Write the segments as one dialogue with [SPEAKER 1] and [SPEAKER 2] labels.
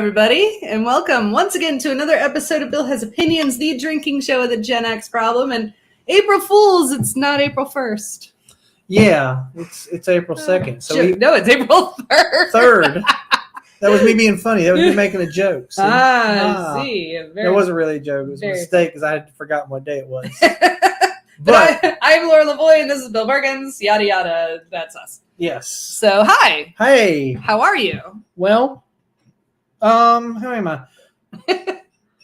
[SPEAKER 1] everybody, and welcome once again to another episode of Bill Has Opinions, the drinking show of the Gen X problem. And April Fools, it's not April 1st.
[SPEAKER 2] Yeah, it's April 2nd.
[SPEAKER 1] No, it's April 3rd.
[SPEAKER 2] 3rd. That was me being funny. That was me making a joke.
[SPEAKER 1] See? I see.
[SPEAKER 2] That wasn't really a joke. It was a mistake because I had forgotten what day it was.
[SPEAKER 1] But I'm Laura Lavoie, and this is Bill Perkins. Yada, yada. That's us.
[SPEAKER 2] Yes.
[SPEAKER 1] So, hi.
[SPEAKER 2] Hey.
[SPEAKER 1] How are you?
[SPEAKER 2] Well, how am I?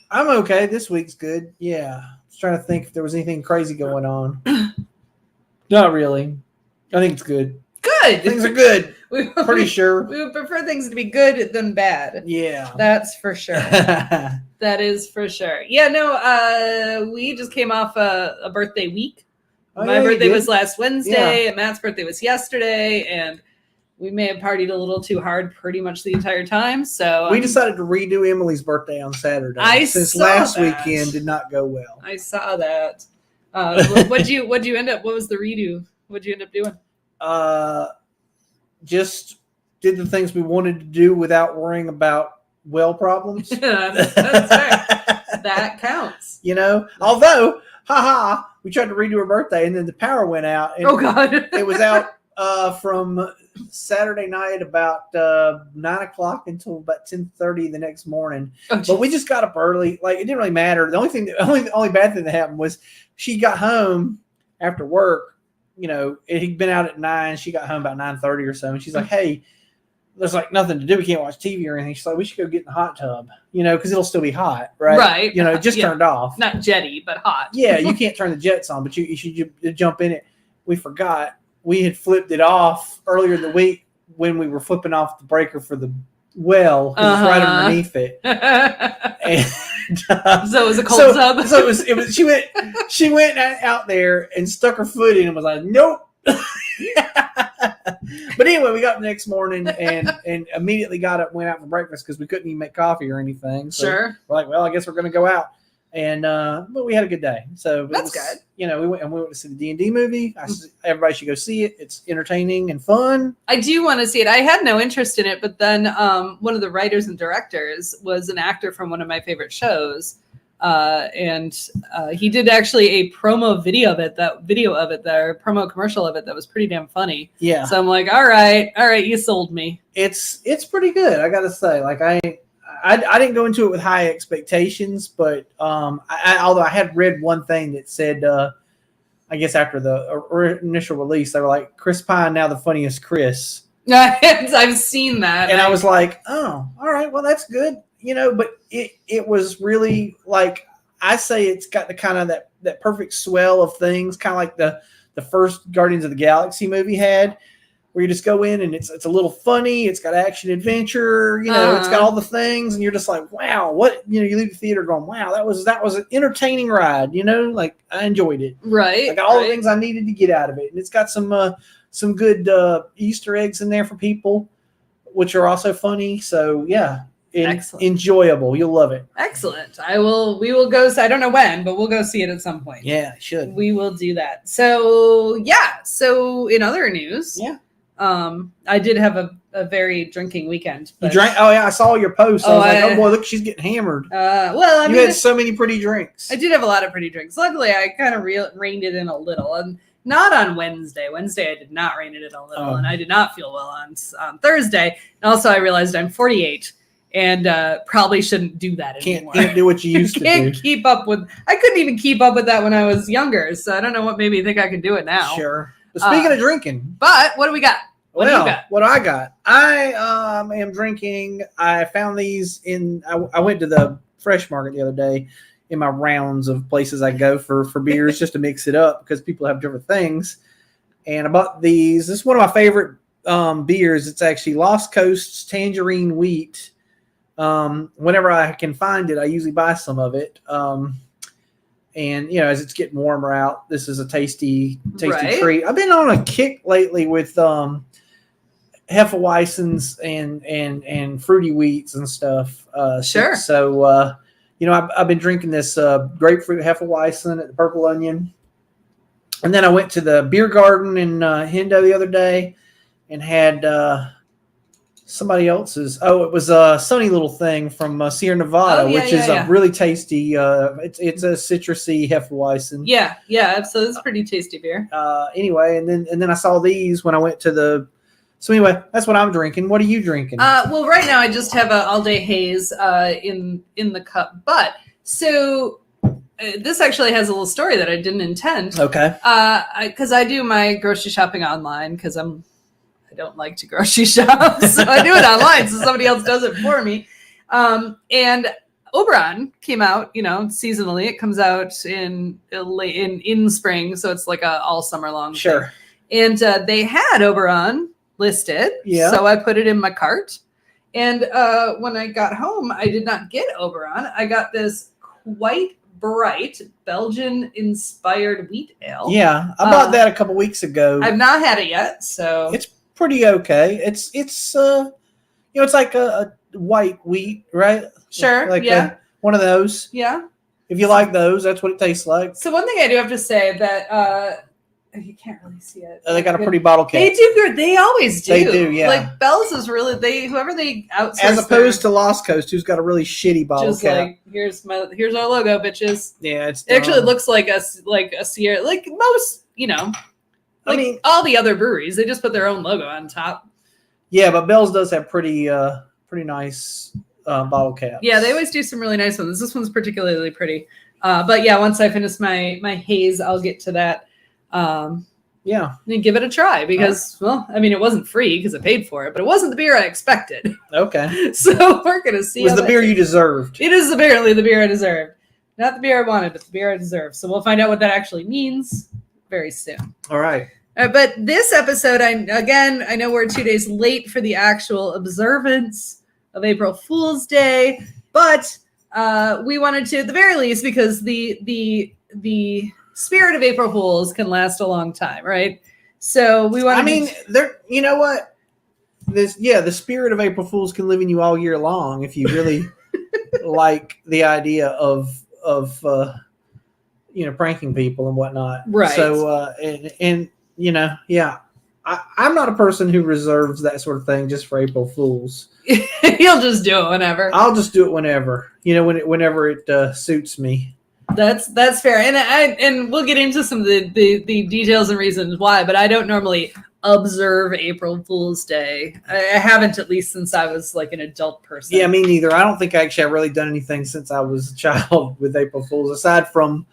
[SPEAKER 2] I'm okay. This week's good. Yeah. I was trying to think if there was anything crazy going on. Not really. I think it's good.
[SPEAKER 1] Good.
[SPEAKER 2] Things are good. Pretty sure.
[SPEAKER 1] We would prefer things to be good than bad.
[SPEAKER 2] Yeah.
[SPEAKER 1] That's for sure. That is for sure. Yeah, no, we just came off a birthday week. My birthday was last Wednesday, and Matt's birthday was yesterday, and we may have partied a little too hard pretty much the entire time. So
[SPEAKER 2] we decided to redo Emily's birthday on Saturday since last weekend did not go well.
[SPEAKER 1] I saw that. What'd you end up? What was the redo? What'd you end up doing?
[SPEAKER 2] Just did the things we wanted to do without worrying about well problems.
[SPEAKER 1] That's fair. That counts.
[SPEAKER 2] You know, although, we tried to redo her birthday and then the power went out. And
[SPEAKER 1] oh, God.
[SPEAKER 2] It was out from Saturday night about 9 o'clock until about 10:30 the next morning.
[SPEAKER 1] Oh,
[SPEAKER 2] but we just got up early. Like, it didn't really matter. The only bad thing that happened was she got home after work. You know, he'd been out at 9. She got home about 9:30 or so. And she's like, hey, there's like nothing to do. We can't watch TV or anything. She's like, we should go get in the hot tub, you know, because it'll still be hot, right?
[SPEAKER 1] Right.
[SPEAKER 2] You know, it just turned off.
[SPEAKER 1] Not jetty, but hot.
[SPEAKER 2] Yeah, you can't turn the jets on, but you should jump in it. We forgot. We had flipped it off earlier in the week when we were flipping off the breaker for the well. It was right underneath it. And,
[SPEAKER 1] so it was a cold tub.
[SPEAKER 2] So it was. She went out there and stuck her foot in and was like, nope. But anyway, we got up the next morning and immediately went out for breakfast because we couldn't even make coffee or anything. So
[SPEAKER 1] sure.
[SPEAKER 2] We're like, well, I guess we're going to go out. And but we had a good day. So
[SPEAKER 1] that's good.
[SPEAKER 2] You know, we went to see the D&D movie. Everybody should go see it. It's entertaining and fun.
[SPEAKER 1] I do want to see it. I had no interest in it, but then one of the writers and directors was an actor from one of my favorite shows. And he did actually a promo video of it, promo commercial of it that was pretty damn funny. Yeah. So I'm like, all right, you sold me. It's
[SPEAKER 2] pretty good, I gotta say. Like I didn't go into it with high expectations, but although I had read one thing that said, I guess after the initial release, they were like, Chris Pine now the funniest Chris.
[SPEAKER 1] I've seen that,
[SPEAKER 2] and I was like, oh, all right, well that's good. You know, but it was really like, I say it's got the kind of that perfect swell of things, kind of like the first Guardians of the Galaxy movie had, where you just go in and it's a little funny, it's got action adventure, you know, it's got all the things, and you're just like, wow, what, you know, you leave the theater going, wow, that was an entertaining ride, you know, like I enjoyed it.
[SPEAKER 1] Right.
[SPEAKER 2] I got all the things I needed to get out of it, and it's got some good Easter eggs in there for people, which are also funny. So yeah.
[SPEAKER 1] Excellent.
[SPEAKER 2] Enjoyable. You'll love it.
[SPEAKER 1] Excellent. We will go. I don't know when, but we'll go see it at some point.
[SPEAKER 2] Yeah, should.
[SPEAKER 1] We will do that. So yeah. So in other news, I did have a very drinking weekend.
[SPEAKER 2] You drank? Oh yeah, I saw your post. I was like, oh boy, look, she's getting hammered.
[SPEAKER 1] Well,
[SPEAKER 2] you had so many pretty drinks.
[SPEAKER 1] I did have a lot of pretty drinks. Luckily, I kind of reined it in a little, and not on Wednesday. Wednesday, I did not rein it in a little, and I did not feel well on Thursday. And also, I realized I'm 48. And probably shouldn't do that anymore.
[SPEAKER 2] Can't do what you used to do.
[SPEAKER 1] I couldn't even keep up with that when I was younger. So I don't know what made me think I can do it now.
[SPEAKER 2] Sure. But speaking of drinking.
[SPEAKER 1] But what do we got? What do you got?
[SPEAKER 2] What I got? I am drinking. I found these I went to the Fresh Market the other day in my rounds of places I go for beers just to mix it up because people have different things. And I bought these. This is one of my favorite beers. It's actually Lost Coast's Tangerine Wheat. Whenever I can find it, I usually buy some of it. And you know, as it's getting warmer out, this is a tasty treat. I've been on a kick lately with Hefeweizens and fruity wheats and stuff.
[SPEAKER 1] Sure.
[SPEAKER 2] So you know, I've been drinking this grapefruit Hefeweizen at the Purple Onion, and then I went to the beer garden in Hendo the other day and had somebody else's. Oh, it was a sunny little thing from Sierra Nevada,
[SPEAKER 1] Oh, yeah,
[SPEAKER 2] which
[SPEAKER 1] yeah,
[SPEAKER 2] is
[SPEAKER 1] yeah.
[SPEAKER 2] a really tasty. It's a citrusy Hefeweizen.
[SPEAKER 1] Yeah, so it's pretty tasty beer.
[SPEAKER 2] Anyway, and then I saw these when I went to the. So anyway, that's what I'm drinking. What are you drinking?
[SPEAKER 1] Well, right now I just have an all day haze in the cup, but so this actually has a little story that I didn't intend.
[SPEAKER 2] Okay.
[SPEAKER 1] Because I do my grocery shopping online because I don't like to grocery shop, so I do it online. So somebody else does it for me. And Oberon came out, seasonally. It comes out in spring, so it's like a all summer long.
[SPEAKER 2] Sure.
[SPEAKER 1] Thing. And they had Oberon listed, so I put it in my cart. And when I got home, I did not get Oberon. I got this quite bright Belgian-inspired wheat ale.
[SPEAKER 2] Yeah, I bought that a couple weeks ago.
[SPEAKER 1] I've not had it yet, so
[SPEAKER 2] it's pretty okay. It's it's like a white wheat, right?
[SPEAKER 1] Sure.
[SPEAKER 2] Like
[SPEAKER 1] yeah.
[SPEAKER 2] One of those.
[SPEAKER 1] Yeah.
[SPEAKER 2] If you like those, that's what it tastes like.
[SPEAKER 1] So one thing I do have to say that you can't really see it.
[SPEAKER 2] They got a pretty bottle cap.
[SPEAKER 1] They do good. They always do.
[SPEAKER 2] They do, yeah.
[SPEAKER 1] Like Bell's is really whoever they outsource.
[SPEAKER 2] As opposed to Lost Coast, who's got a really shitty bottle
[SPEAKER 1] just
[SPEAKER 2] cap.
[SPEAKER 1] like here's our logo, bitches.
[SPEAKER 2] Yeah, it
[SPEAKER 1] actually looks like a Sierra, like most, I mean all the other breweries, they just put their own logo on top.
[SPEAKER 2] Yeah, but Bell's does have pretty nice bottle caps.
[SPEAKER 1] Yeah, they always do some really nice ones. This one's particularly pretty. But yeah, once I finish my haze, I'll get to that.
[SPEAKER 2] Yeah,
[SPEAKER 1] and give it a try because, well, I mean, it wasn't free because I paid for it, but it wasn't the beer I expected.
[SPEAKER 2] Okay,
[SPEAKER 1] so we're gonna see.
[SPEAKER 2] It was the beer you deserved.
[SPEAKER 1] It is apparently the beer I deserved, not the beer I wanted, but the beer I deserved. So we'll find out what that actually means very soon.
[SPEAKER 2] All right.
[SPEAKER 1] But this episode, I know we're 2 days late for the actual observance of April Fool's Day, but we wanted to, at the very least, because the spirit of April Fools can last a long time, right? So we want.
[SPEAKER 2] I mean, you know what? The spirit of April Fools can live in you all year long if you really like the idea of pranking people and whatnot.
[SPEAKER 1] Right.
[SPEAKER 2] So I'm not a person who reserves that sort of thing just for April Fools.
[SPEAKER 1] You'll just do it whenever.
[SPEAKER 2] I'll just do it whenever. Whenever it suits me.
[SPEAKER 1] That's fair, and we'll get into some of the details and reasons why. But I don't normally observe April Fool's Day. I haven't, at least since I was like an adult person.
[SPEAKER 2] Yeah, me neither. I don't think I've really done anything since I was a child with April Fools, aside from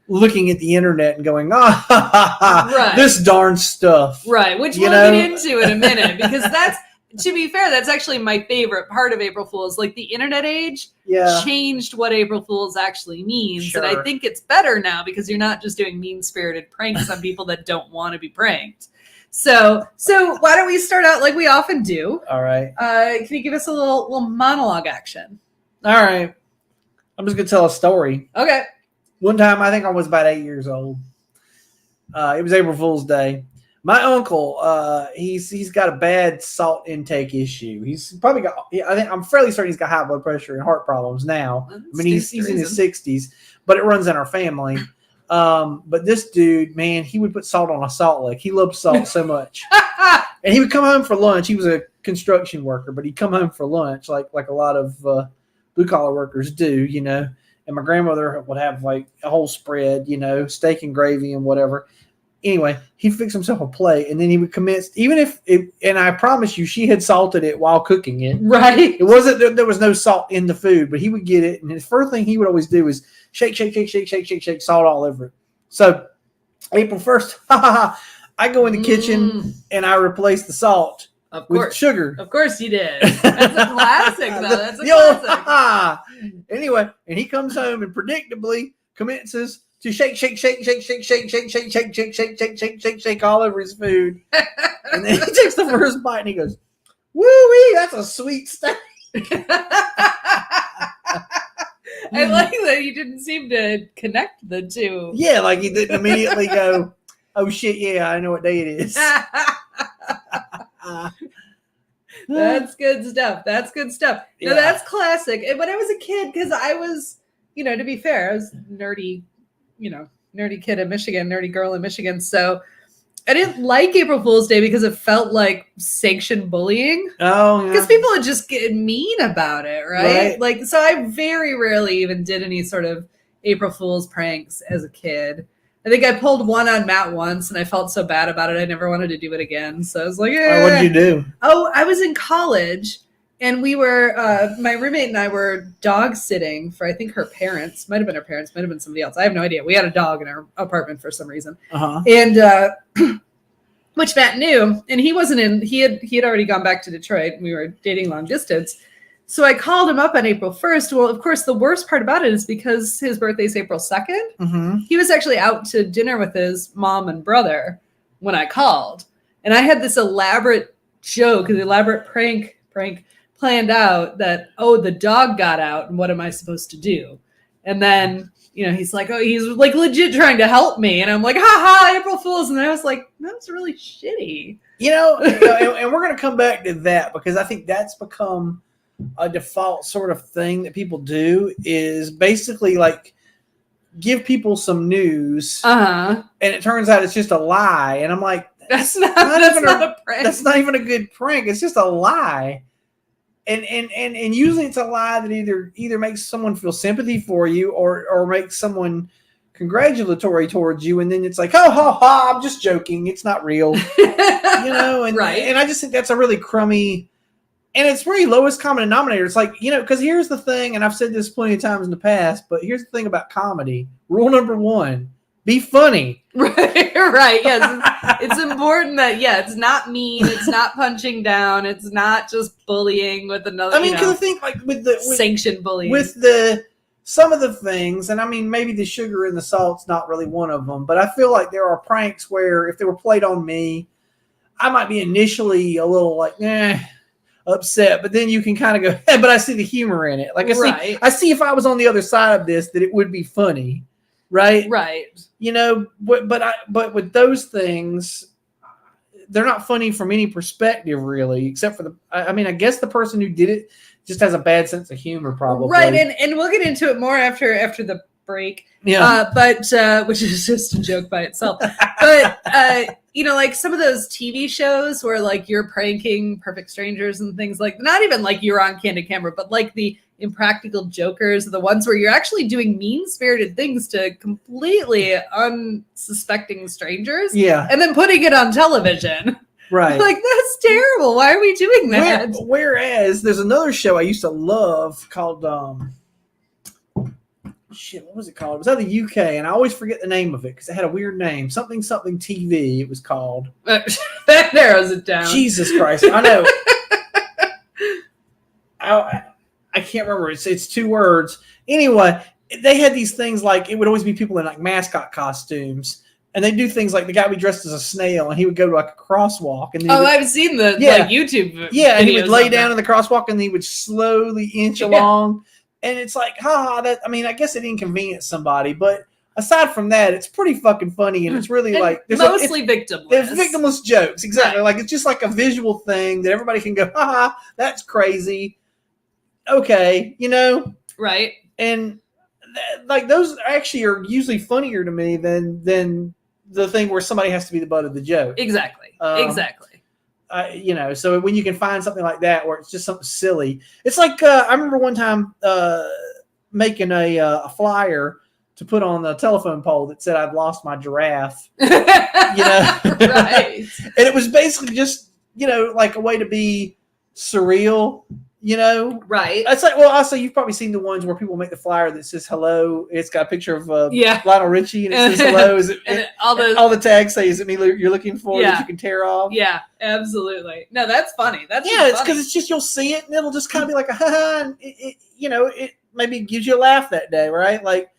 [SPEAKER 2] looking at the internet and going, right. This darn stuff.
[SPEAKER 1] Right, which we'll get into in a minute, because that's, to be fair, that's actually my favorite part of April Fool's. Like, the internet age changed what April Fool's actually means. Sure. And I think it's better now because you're not just doing mean-spirited pranks on people that don't want to be pranked. So why don't we start out like we often do?
[SPEAKER 2] All right.
[SPEAKER 1] Can you give us a little monologue action?
[SPEAKER 2] All right. I'm just going to tell a story.
[SPEAKER 1] Okay.
[SPEAKER 2] One time, I think I was about 8 years old. It was April Fool's Day. My uncle, he's got a bad salt intake issue. He's probably got, I'm fairly certain he's got high blood pressure and heart problems now. I mean, he's in his 60s, but it runs in our family. But this dude, man, he would put salt on a salt lick. He loved salt so much. And he would come home for lunch. He was a construction worker, but he'd come home for lunch like a lot of blue collar workers do, And my grandmother would have like a whole spread, steak and gravy and whatever. Anyway, he'd fix himself a plate, and then he would commence, and I promise you, she had salted it while cooking it.
[SPEAKER 1] Right.
[SPEAKER 2] It wasn't, there was no salt in the food, but he would get it, and his first thing he would always do is shake, salt all over it. So, April 1st, I go in the kitchen, and I replace the salt with sugar.
[SPEAKER 1] Of course you did. That's a classic, though. That's a classic.
[SPEAKER 2] Anyway, and he comes home and predictably commences to shake all over his food. And then he takes the first bite and he goes, woo-wee, that's a sweet steak.
[SPEAKER 1] I like that you didn't seem to connect the two.
[SPEAKER 2] Yeah, like he didn't immediately go, oh shit, yeah, I know what day it is.
[SPEAKER 1] That's good stuff.
[SPEAKER 2] Yeah.
[SPEAKER 1] No, that's classic. And when I was a kid, because I was, to be fair, I was nerdy kid in Michigan, nerdy girl in Michigan. So I didn't like April Fool's Day because it felt like sanctioned bullying.
[SPEAKER 2] Oh, yeah.
[SPEAKER 1] Because people would just get mean about it, right? Like, so I very rarely even did any sort of April Fool's pranks as a kid. I think I pulled one on Matt once, and I felt so bad about it, I never wanted to do it again. So I was like,
[SPEAKER 2] Oh, what did you do?
[SPEAKER 1] Oh, I was in college, and we were, my roommate and I were dog sitting for, I think, her parents. Might have been her parents, might have been somebody else. I have no idea. We had a dog in our apartment for some reason.
[SPEAKER 2] Uh-huh.
[SPEAKER 1] And, which Matt knew, and he wasn't in, he had already gone back to Detroit, and we were dating long distance. So I called him up on April 1st. Well, of course, the worst part about it is because his birthday's April 2nd,
[SPEAKER 2] Mm-hmm.
[SPEAKER 1] he was actually out to dinner with his mom and brother when I called. And I had this elaborate joke, an elaborate prank planned out that, oh, the dog got out, and what am I supposed to do? And then, you know, he's like, oh, he's like legit trying to help me. And I'm like, ha ha, April Fool's. And I was like, that's really shitty.
[SPEAKER 2] You know, and we're going to come back to that because I think that's become a default sort of thing that people do is basically like give people some news and it turns out it's just a lie. And I'm like,
[SPEAKER 1] that's not a prank.
[SPEAKER 2] That's not even a good prank. It's just a lie. And usually it's a lie that either makes someone feel sympathy for you or makes someone congratulatory towards you, and then it's like, oh, ha, ha, I'm just joking. It's not real, you know. And
[SPEAKER 1] right.
[SPEAKER 2] And I just think that's a really crummy, and it's very lowest common denominator. It's like, you know, because here's the thing, and I've said this plenty of times in the past, but here's the thing about comedy. Rule number 1: be funny.
[SPEAKER 1] Right. Yes. It's important that, it's not mean. It's not punching down. It's not just bullying with another.
[SPEAKER 2] I mean, because I think like with
[SPEAKER 1] sanctioned bullying,
[SPEAKER 2] with some of the things, and I mean, maybe the sugar and the salt's not really one of them, but I feel like there are pranks where if they were played on me, I might be initially a little like, upset, but then you can kind of go, hey, but I see the humor in it. Like I see if I was on the other side of this, that it would be funny. Right. You know, but with those things, they're not funny from any perspective, really, except for I mean, I guess the person who did it just has a bad sense of humor, probably.
[SPEAKER 1] Right. And we'll get into it more after the break.
[SPEAKER 2] Yeah.
[SPEAKER 1] But which is just a joke by itself. But you know, like some of those TV shows where like you're pranking perfect strangers and things like, not even like you're on candid camera, but like the Impractical Jokers, the ones where you're actually doing mean-spirited things to completely unsuspecting strangers.
[SPEAKER 2] Yeah.
[SPEAKER 1] And then putting it on television.
[SPEAKER 2] Right.
[SPEAKER 1] Like, that's terrible. Why are we doing that?
[SPEAKER 2] Whereas there's another show I used to love called what was it called? It was out of the UK, and I always forget the name of it because it had a weird name. Something TV it was called.
[SPEAKER 1] That narrows it down.
[SPEAKER 2] Jesus Christ. I know. I can't remember. It's 2 words. Anyway, they had these things like it would always be people in like mascot costumes. And they do things like the guy would be dressed as a snail, and he would go to like a crosswalk. And
[SPEAKER 1] I've seen the like YouTube.
[SPEAKER 2] Yeah, and he would lay down in the crosswalk, and he would slowly inch along. And it's like, that. I mean, I guess it inconvenienced somebody, but aside from that, it's pretty fucking funny, and it's really and like
[SPEAKER 1] mostly victimless.
[SPEAKER 2] There's victimless jokes, exactly. Right. Like it's just like a visual thing that everybody can go, that's crazy. Okay, you know,
[SPEAKER 1] right?
[SPEAKER 2] And like those actually are usually funnier to me than the thing where somebody has to be the butt of the joke.
[SPEAKER 1] Exactly.
[SPEAKER 2] You know, so when you can find something like that where it's just something silly, it's like I remember one time making a flyer to put on the telephone pole that said I'd lost my giraffe. You know,
[SPEAKER 1] right?
[SPEAKER 2] And it was basically just, you know, like a way to be surreal. You know,
[SPEAKER 1] right?
[SPEAKER 2] It's like, well, also you've probably seen the ones where people make the flyer that says hello. It's got a picture of Lionel Richie, and it says hello. Is it?
[SPEAKER 1] And
[SPEAKER 2] all the tags say, "Is it me you're looking for?" That you can tear off.
[SPEAKER 1] Yeah, absolutely. No, that's funny.
[SPEAKER 2] It's because it's just you'll see it, and it'll just kind of be like a ha, and you know, it maybe gives you a laugh that day, right? Like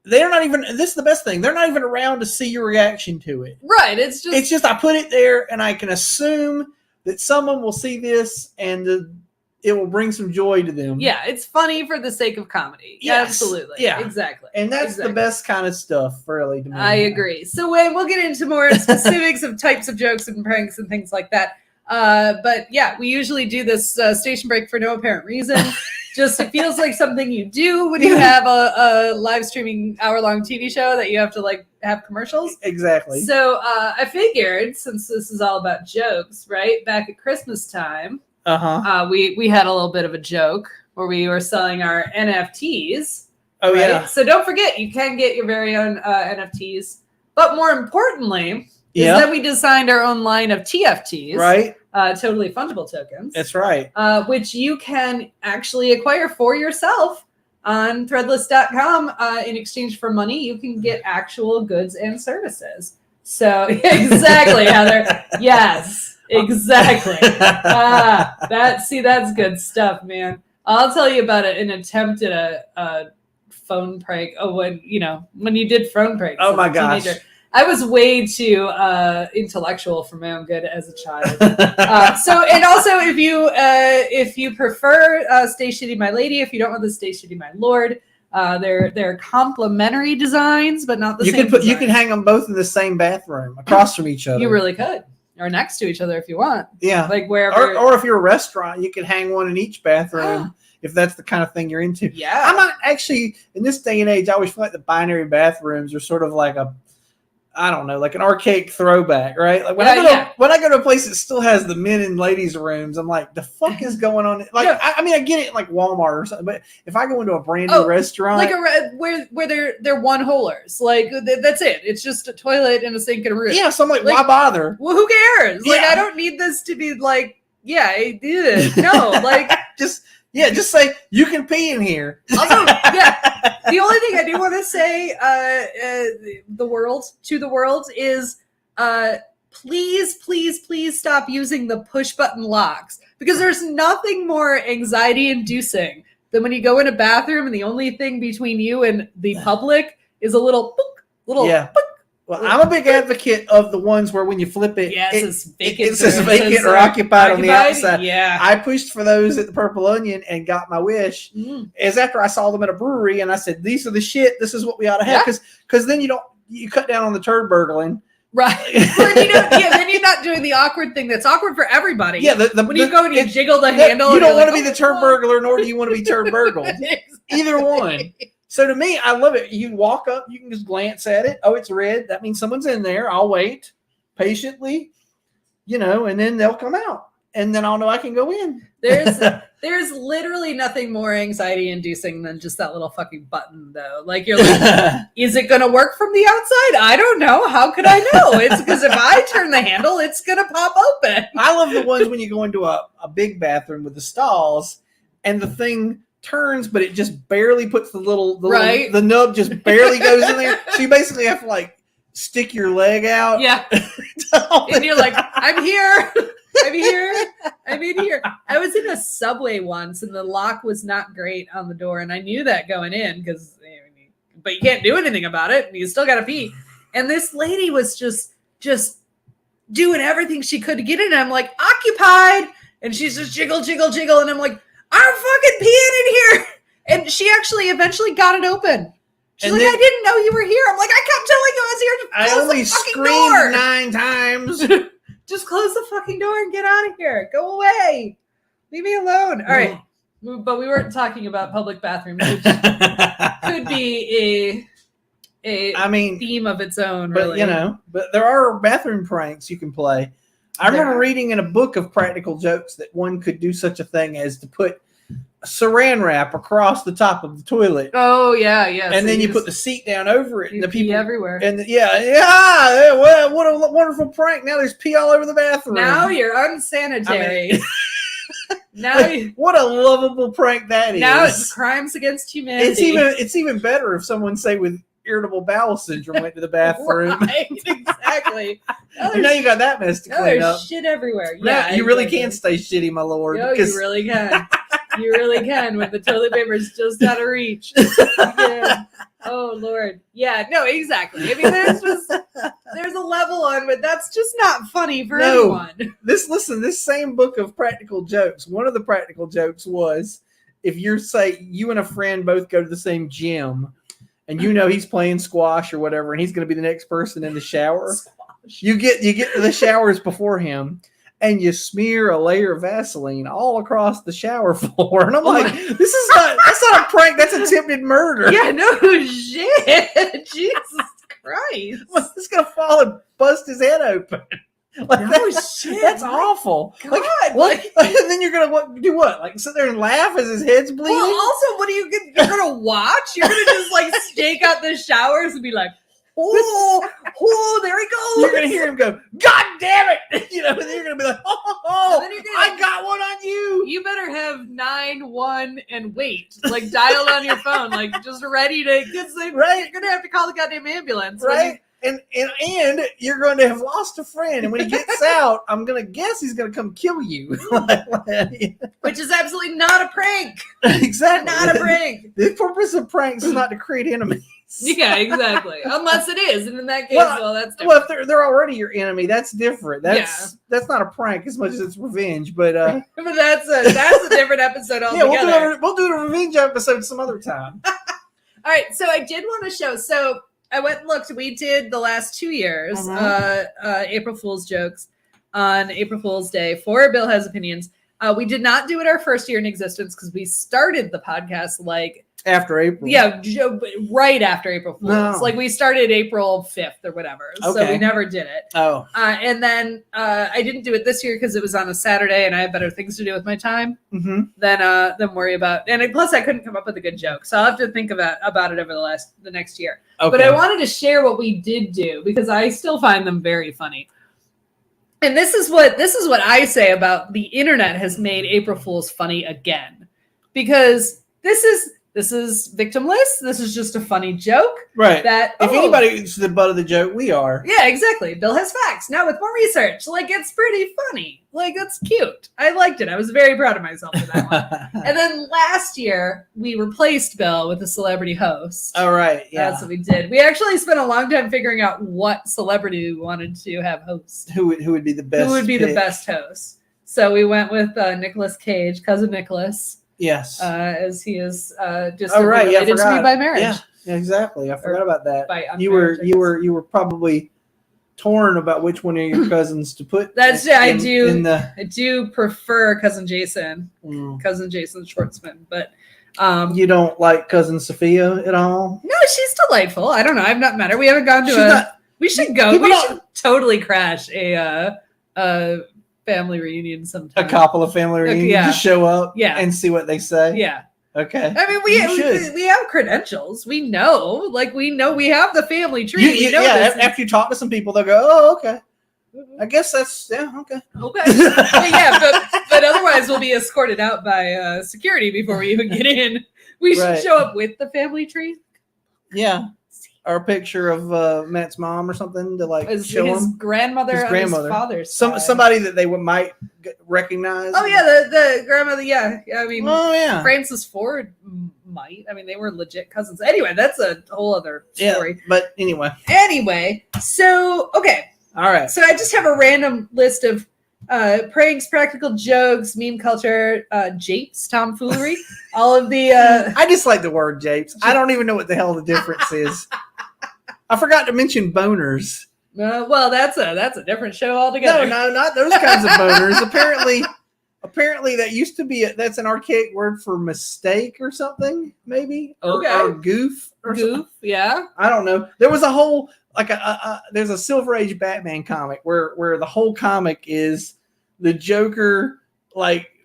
[SPEAKER 2] they're not even. This is the best thing. They're not even around to see your reaction to it.
[SPEAKER 1] Right. It's just
[SPEAKER 2] I put it there, and I can assume that someone will see this and it will bring some joy to them.
[SPEAKER 1] Yeah, it's funny for the sake of comedy. Yes. Absolutely.
[SPEAKER 2] Yeah.
[SPEAKER 1] Exactly.
[SPEAKER 2] And that's the best kind of stuff, really, to me.
[SPEAKER 1] I agree. So we'll get into more specifics of types of jokes and pranks and things like that. But yeah, we usually do this station break for no apparent reason. Just it feels like something you do when you have a live streaming hour-long TV show that you have to like have commercials.
[SPEAKER 2] Exactly.
[SPEAKER 1] So I figured, since this is all about jokes, right? Back at Christmas time, we had a little bit of a joke where we were selling our NFTs.
[SPEAKER 2] Oh,
[SPEAKER 1] right?
[SPEAKER 2] yeah.
[SPEAKER 1] So don't forget, you can get your very own NFTs. But more importantly, is that we designed our own line of TFTs.
[SPEAKER 2] Right.
[SPEAKER 1] Totally fungible tokens.
[SPEAKER 2] That's right.
[SPEAKER 1] Which you can actually acquire for yourself on threadless.com. In exchange for money, you can get actual goods and services. So exactly, Heather. Yes, exactly. That's good stuff, man. I'll tell you about an attempt at a phone prank. Oh, when you did phone pranks.
[SPEAKER 2] Oh my gosh.
[SPEAKER 1] Teenager. I was way too intellectual for my own good as a child. And also, if you prefer Stay Shitty My Lady, if you don't want the Stay Shitty My Lord, they're complementary designs, but not the same.
[SPEAKER 2] You can hang them both in the same bathroom across from each other.
[SPEAKER 1] You really could. Or next to each other if you want.
[SPEAKER 2] Yeah.
[SPEAKER 1] Like wherever.
[SPEAKER 2] Or if you're a restaurant, you can hang one in each bathroom. If that's the kind of thing you're into.
[SPEAKER 1] Yeah.
[SPEAKER 2] I'm not actually, in this day and age, I always feel like the binary bathrooms are sort of like like an archaic throwback, right? Like when I go to a place that still has the men and ladies rooms, I'm like, the fuck is going on? Like, I mean, I get it like Walmart or something, but if I go into a brand new restaurant,
[SPEAKER 1] like where they're one holers, like that's it. It's just a toilet and a sink and a room.
[SPEAKER 2] Yeah, so I'm like, why bother?
[SPEAKER 1] Well, who cares? Like, I don't need this to be like, I did. No, like
[SPEAKER 2] just say you can pee in here.
[SPEAKER 1] Also, the only thing I do want to say to the world is please stop using the push button locks, because there's nothing more anxiety inducing than when you go in a bathroom and the only thing between you and the public is a little book.
[SPEAKER 2] Well, I'm a big advocate of the ones where when you flip it, it says vacant or occupied on the outside.
[SPEAKER 1] Yeah.
[SPEAKER 2] I pushed for those at the Purple Onion and got my wish. Is after I saw them at a brewery and I said, these are the shit. This is what we ought to have. Because then you cut down on the turd burgling.
[SPEAKER 1] Right. Then you're not doing the awkward thing that's awkward for everybody.
[SPEAKER 2] Yeah.
[SPEAKER 1] When you go and you jiggle the handle.
[SPEAKER 2] You don't want to be the turd burglar, nor do you want to be turd burgled. Exactly. Either one. So to me, I love it. You walk up, you can just glance at it. Oh, it's red. That means someone's in there. I'll wait patiently, and then they'll come out. And then I'll know I can go in.
[SPEAKER 1] There's literally nothing more anxiety inducing than just that little fucking button, though. Like, you're like, is it going to work from the outside? I don't know. How could I know? It's because if I turn the handle, it's going to pop open.
[SPEAKER 2] I love the ones when you go into a big bathroom with the stalls and the thing turns, but it just barely puts the nub just barely goes in there. So you basically have to like stick your leg out.
[SPEAKER 1] Yeah. And you're like, I'm here. I'm here. I'm in here. I was in a Subway once and the lock was not great on the door. And I knew that going in but you can't do anything about it. You still got to pee. And this lady was just doing everything she could to get in. And I'm like, occupied. And she's just jiggle. And I'm like, I'm fucking peeing in here. And she actually eventually got it open. She's like, I didn't know you were here. I'm like, I kept telling you I was here.
[SPEAKER 2] I only screamed 9 times.
[SPEAKER 1] Just close the fucking door and get out of here. Go away. Leave me alone. All right. But we weren't talking about public bathrooms, which could be a theme of its own, really.
[SPEAKER 2] But there are bathroom pranks you can play. I remember reading in a book of practical jokes that one could do such a thing as to put saran wrap across the top of the toilet.
[SPEAKER 1] Oh, yeah.
[SPEAKER 2] And so then you put the seat down over it. And the people
[SPEAKER 1] everywhere.
[SPEAKER 2] And well, what a wonderful prank. Now there's pee all over the bathroom.
[SPEAKER 1] Now you're unsanitary.
[SPEAKER 2] What a lovable prank that is.
[SPEAKER 1] Now it's crimes against humanity.
[SPEAKER 2] It's even better if someone, say, with irritable bowel syndrome went to the bathroom.
[SPEAKER 1] Right, exactly.
[SPEAKER 2] Now you got that mess to clean up.
[SPEAKER 1] Shit everywhere.
[SPEAKER 2] Yeah, you really can stay shitty, my lord.
[SPEAKER 1] No, you really can. You really can when the toilet paper is just out of reach. Yeah. Oh, Lord. Yeah, no, exactly. I mean, there's a level on, but that's just not funny for anyone.
[SPEAKER 2] This same book of practical jokes, one of the practical jokes was, if you and a friend both go to the same gym, and he's playing squash or whatever, and he's going to be the next person in the shower. You get to the showers before him, and you smear a layer of Vaseline all across the shower floor. And I'm like, that's not a prank. That's attempted murder.
[SPEAKER 1] Yeah, no shit. Jesus Christ.
[SPEAKER 2] It's going to fall and bust his head open. Like
[SPEAKER 1] No shit.
[SPEAKER 2] That's awful.
[SPEAKER 1] God,
[SPEAKER 2] what? And then you're gonna do what? Like sit there and laugh as his head's bleeding?
[SPEAKER 1] Well, also, what are you gonna? You're gonna watch? You're gonna just like stake out the showers and be like, oh, there he goes.
[SPEAKER 2] You're gonna hear him go, God damn it! You know, and then you're gonna be like, I got one on you.
[SPEAKER 1] You better have 911 and wait, like dialed on your phone, like just ready to.
[SPEAKER 2] Right.
[SPEAKER 1] You're gonna have to call the goddamn ambulance,
[SPEAKER 2] right? And you're going to have lost a friend, and when he gets out, I'm gonna guess he's gonna come kill you.
[SPEAKER 1] Which is absolutely not a prank.
[SPEAKER 2] Exactly,
[SPEAKER 1] not a prank.
[SPEAKER 2] The purpose of pranks is not to create enemies.
[SPEAKER 1] Yeah, exactly. Unless it is, and in that case, well that's different.
[SPEAKER 2] Well, if they're already your enemy, that's different. That's not a prank as much as it's revenge. But
[SPEAKER 1] but that's a different episode altogether.
[SPEAKER 2] Yeah, we'll do the revenge episode some other time.
[SPEAKER 1] All right, so I did want to show. So I went and looked. We did the last 2 years April Fool's jokes on April Fool's Day for Bill Has Opinions. We did not do it our first year in existence because we started the podcast like
[SPEAKER 2] after April.
[SPEAKER 1] Yeah, right after April Fool's.
[SPEAKER 2] No.
[SPEAKER 1] Like we started April 5th or whatever. Okay. So we never did it.
[SPEAKER 2] Oh.
[SPEAKER 1] And then I didn't do it this year because it was on a Saturday and I had better things to do with my time than worry about. And plus I couldn't come up with a good joke. So I'll have to think about it over the next year. Okay. But I wanted to share what we did do because I still find them very funny. And this is what I say about the internet has made April Fool's funny again. Because this is victimless. This is just a funny joke.
[SPEAKER 2] Right. That if anybody's the butt of the joke, we are.
[SPEAKER 1] Yeah, exactly. Bill has facts. Now with more research. Like, it's pretty funny. Like, that's cute. I liked it. I was very proud of myself for that one. And then last year, we replaced Bill with a celebrity host.
[SPEAKER 2] Oh, right. Yeah.
[SPEAKER 1] That's what we did. We actually spent a long time figuring out what celebrity we wanted to have host.
[SPEAKER 2] Who would be the best?
[SPEAKER 1] Who would be the best host? So we went with Nicolas Cage, cousin Nicholas.
[SPEAKER 2] Yes,
[SPEAKER 1] as he is just
[SPEAKER 2] related
[SPEAKER 1] to me by marriage.
[SPEAKER 2] Yeah, exactly. I forgot about that. You
[SPEAKER 1] were
[SPEAKER 2] were probably torn about which one of your cousins to put.
[SPEAKER 1] I do prefer cousin Jason, cousin Jason Schwartzman, but
[SPEAKER 2] you don't like cousin Sophia at all.
[SPEAKER 1] No, she's delightful. I don't know. I've not met her. We haven't gone to we should go. We should totally crash a family reunion sometime.
[SPEAKER 2] A couple of family reunions. Just show up and see what they say.
[SPEAKER 1] Yeah.
[SPEAKER 2] Okay.
[SPEAKER 1] I mean, we have credentials. We know we have the family tree. This.
[SPEAKER 2] After you talk to some people, they'll go, "Oh, okay. I guess that's okay."
[SPEAKER 1] Okay. but otherwise, we'll be escorted out by security before we even get in. We should show up with the family tree.
[SPEAKER 2] Yeah. Or a picture of Matt's mom or something to show
[SPEAKER 1] his
[SPEAKER 2] him.
[SPEAKER 1] Grandmother, his father's side.
[SPEAKER 2] Somebody that they might recognize.
[SPEAKER 1] Oh yeah, the grandmother. Yeah, I mean, Francis Ford might. I mean, they were legit cousins. Anyway, that's a whole other story.
[SPEAKER 2] Yeah, but
[SPEAKER 1] anyway. So okay,
[SPEAKER 2] all right.
[SPEAKER 1] So I just have a random list of pranks, practical jokes, meme culture, japes, tomfoolery, all of the.
[SPEAKER 2] I just like the word japes. I don't even know what the hell the difference is. I forgot to mention boners.
[SPEAKER 1] Well, that's a different show altogether.
[SPEAKER 2] No, not those kinds of boners. Apparently, that used to be that's an archaic word for mistake or something, maybe. Or goof. Something.
[SPEAKER 1] Yeah.
[SPEAKER 2] I don't know. There was a whole there's a Silver Age Batman comic where the whole comic is the Joker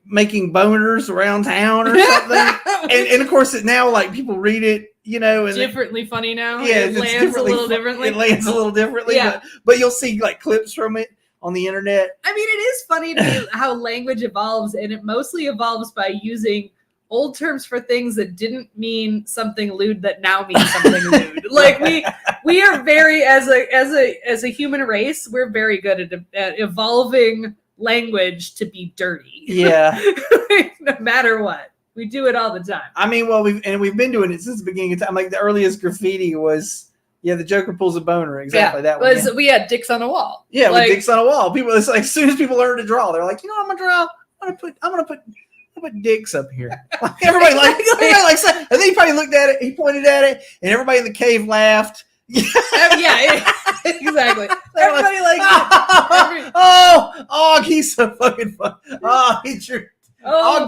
[SPEAKER 2] making boners around town or something, and of course now people read it. And
[SPEAKER 1] differently funny now.
[SPEAKER 2] Yeah,
[SPEAKER 1] it lands a little differently.
[SPEAKER 2] It lands a little differently.
[SPEAKER 1] Yeah.
[SPEAKER 2] But you'll see clips from it on the internet.
[SPEAKER 1] I mean, it is funny to me how language evolves, and it mostly evolves by using old terms for things that didn't mean something lewd that now means something lewd. We are very as a human race, we're very good at evolving language to be dirty.
[SPEAKER 2] Yeah.
[SPEAKER 1] No matter what. We do it all the time.
[SPEAKER 2] I mean, we've been doing it since the beginning of time. The earliest graffiti was, the Joker pulls a boner. Exactly that one.
[SPEAKER 1] We had dicks on a wall.
[SPEAKER 2] Yeah, with dicks on a wall. People, it's as soon as people learn to draw, they're like, I'm gonna draw. I'm gonna put dicks up here. Everybody likes it. And then he probably looked at it. He pointed at it, and everybody in the cave laughed.
[SPEAKER 1] Yeah, exactly. Everybody likes it.
[SPEAKER 2] He's so fucking fun.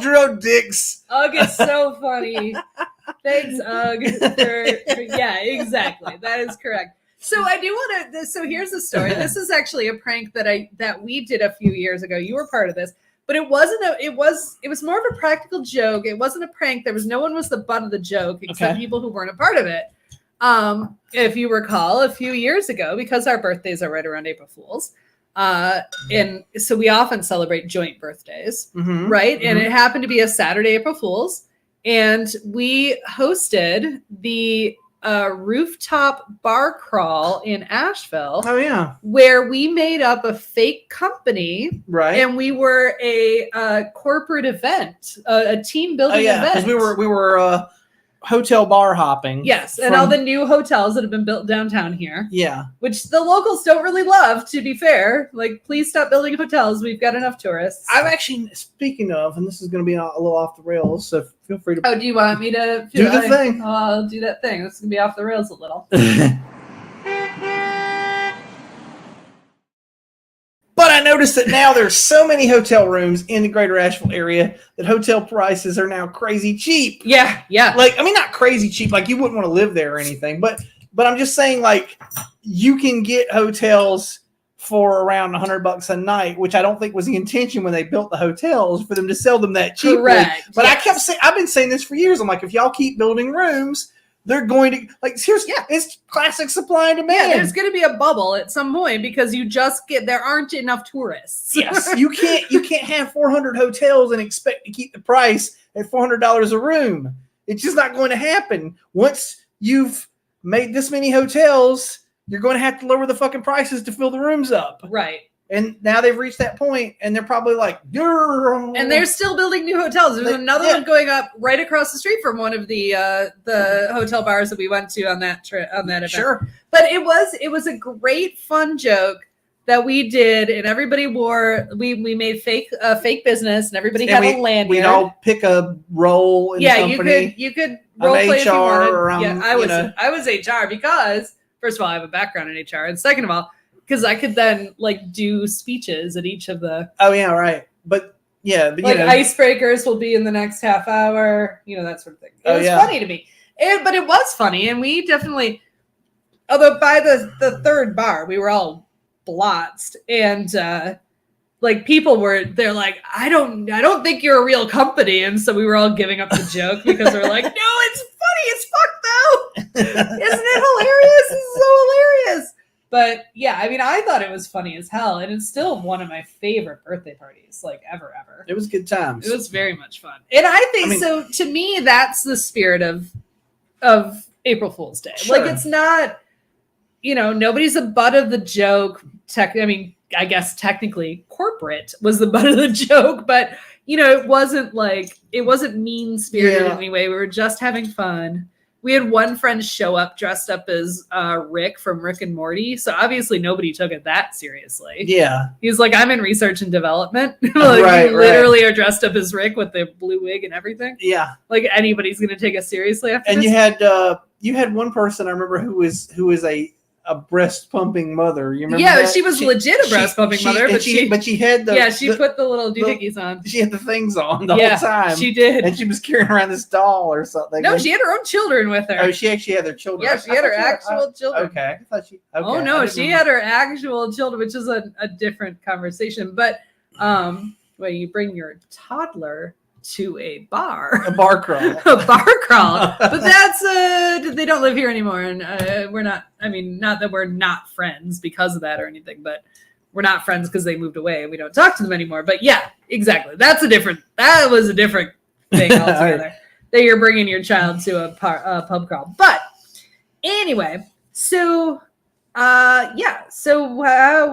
[SPEAKER 2] Drew dicks.
[SPEAKER 1] Ugg is so funny. Thanks, Ugg. Yeah, exactly. That is correct. So I do want to. So here's the story. This is actually a prank that we did a few years ago. You were part of this, but it wasn't it was more of a practical joke. It wasn't a prank. No one was the butt of the joke except people who weren't a part of it. If you recall, a few years ago, because our birthdays are right around April Fools, and so we often celebrate joint birthdays, right? And it happened to be a Saturday, April Fools, and we hosted the rooftop bar crawl in Asheville.
[SPEAKER 2] Oh yeah,
[SPEAKER 1] where we made up a fake company,
[SPEAKER 2] right?
[SPEAKER 1] And we were a corporate event, a team building event.
[SPEAKER 2] Because we were hotel bar hopping.
[SPEAKER 1] Yes, and all the new hotels that have been built downtown here.
[SPEAKER 2] Yeah.
[SPEAKER 1] Which the locals don't really love, to be fair. Like, please stop building hotels. We've got enough tourists.
[SPEAKER 2] I'm actually, speaking of, and this is going to be a little off the rails, so feel free to...
[SPEAKER 1] Oh, do you want me to...
[SPEAKER 2] Do the thing.
[SPEAKER 1] Oh, I'll do that thing. This is going to be off the rails a little.
[SPEAKER 2] But I noticed that now there's so many hotel rooms in the greater Asheville area that hotel prices are now crazy cheap.
[SPEAKER 1] Yeah.
[SPEAKER 2] Like, I mean, not crazy cheap, like you wouldn't want to live there or anything, but I'm just saying, like, you can get hotels for around $100 a night, which I don't think was the intention when they built the hotels, for them to sell them that cheaply.
[SPEAKER 1] Correct.
[SPEAKER 2] But yes. I've been saying this for years. I'm like, if y'all keep building rooms, they're going to, like, seriously, it's classic supply and demand.
[SPEAKER 1] Yeah, there's going to be a bubble at some point because there aren't enough tourists.
[SPEAKER 2] Yes, you can't have 400 hotels and expect to keep the price at $400 a room. It's just not going to happen. Once you've made this many hotels, you're going to have to lower the fucking prices to fill the rooms up.
[SPEAKER 1] Right.
[SPEAKER 2] And now they've reached that point, and they're probably like, Grr.
[SPEAKER 1] And they're still building new hotels. There's another one going up right across the street from one of the hotel bars that we went to on that trip, on that event.
[SPEAKER 2] Sure.
[SPEAKER 1] But it was a great fun joke that we did, and everybody wore. We made fake business, and everybody had a lanyard.
[SPEAKER 2] We'd all pick a role in the company.
[SPEAKER 1] you could role play if you wanted. I was HR because, first of all, I have a background in HR, and second of all, because I could then do speeches at each of the. Oh yeah, right. But icebreakers will be in the next half hour. That sort of thing. It was funny to me, but it was funny, and we definitely. Although by the third bar, we were all blotzed, and they're like, I don't think you're a real company, and so we were all giving up the joke because we're like, no, it's funny as fuck though. Isn't it hilarious? It's so hilarious. But yeah, I mean, I thought it was funny as hell, and it's still one of my favorite birthday parties, ever.
[SPEAKER 2] It was good times.
[SPEAKER 1] It was very much fun, and I think so. To me, that's the spirit of April Fool's Day.
[SPEAKER 2] Sure.
[SPEAKER 1] It's not, nobody's a butt of the joke. I guess technically corporate was the butt of the joke, but it wasn't mean spirited in any way. We were just having fun. We had one friend show up dressed up as Rick from Rick and Morty. So obviously nobody took it that seriously. Yeah. He's like, I'm in research and development. Literally are dressed up as Rick with the blue wig and everything. Yeah. Like anybody's going to take us seriously after this.
[SPEAKER 2] And you had one person I remember who was a breast pumping mother. You remember?
[SPEAKER 1] Yeah,
[SPEAKER 2] that?
[SPEAKER 1] She was legit a breast pumping mother, but she
[SPEAKER 2] had
[SPEAKER 1] she put the little doohickeys on.
[SPEAKER 2] She had the things on the whole time.
[SPEAKER 1] She did,
[SPEAKER 2] and she was carrying around this doll or something.
[SPEAKER 1] No, she had her own children with her.
[SPEAKER 2] Oh, she actually had their children.
[SPEAKER 1] Yeah, she had her actual children.
[SPEAKER 2] Okay, I thought she. Okay.
[SPEAKER 1] Oh no, she had her actual children, which is a different conversation. But you bring your toddler to a bar
[SPEAKER 2] crawl,
[SPEAKER 1] but that's they don't live here anymore, and we're not. I mean, not that we're not friends because of that or anything, but we're not friends because they moved away and we don't talk to them anymore. But yeah, exactly. That was a different thing altogether. That you're bringing your child to a pub crawl. But anyway, so what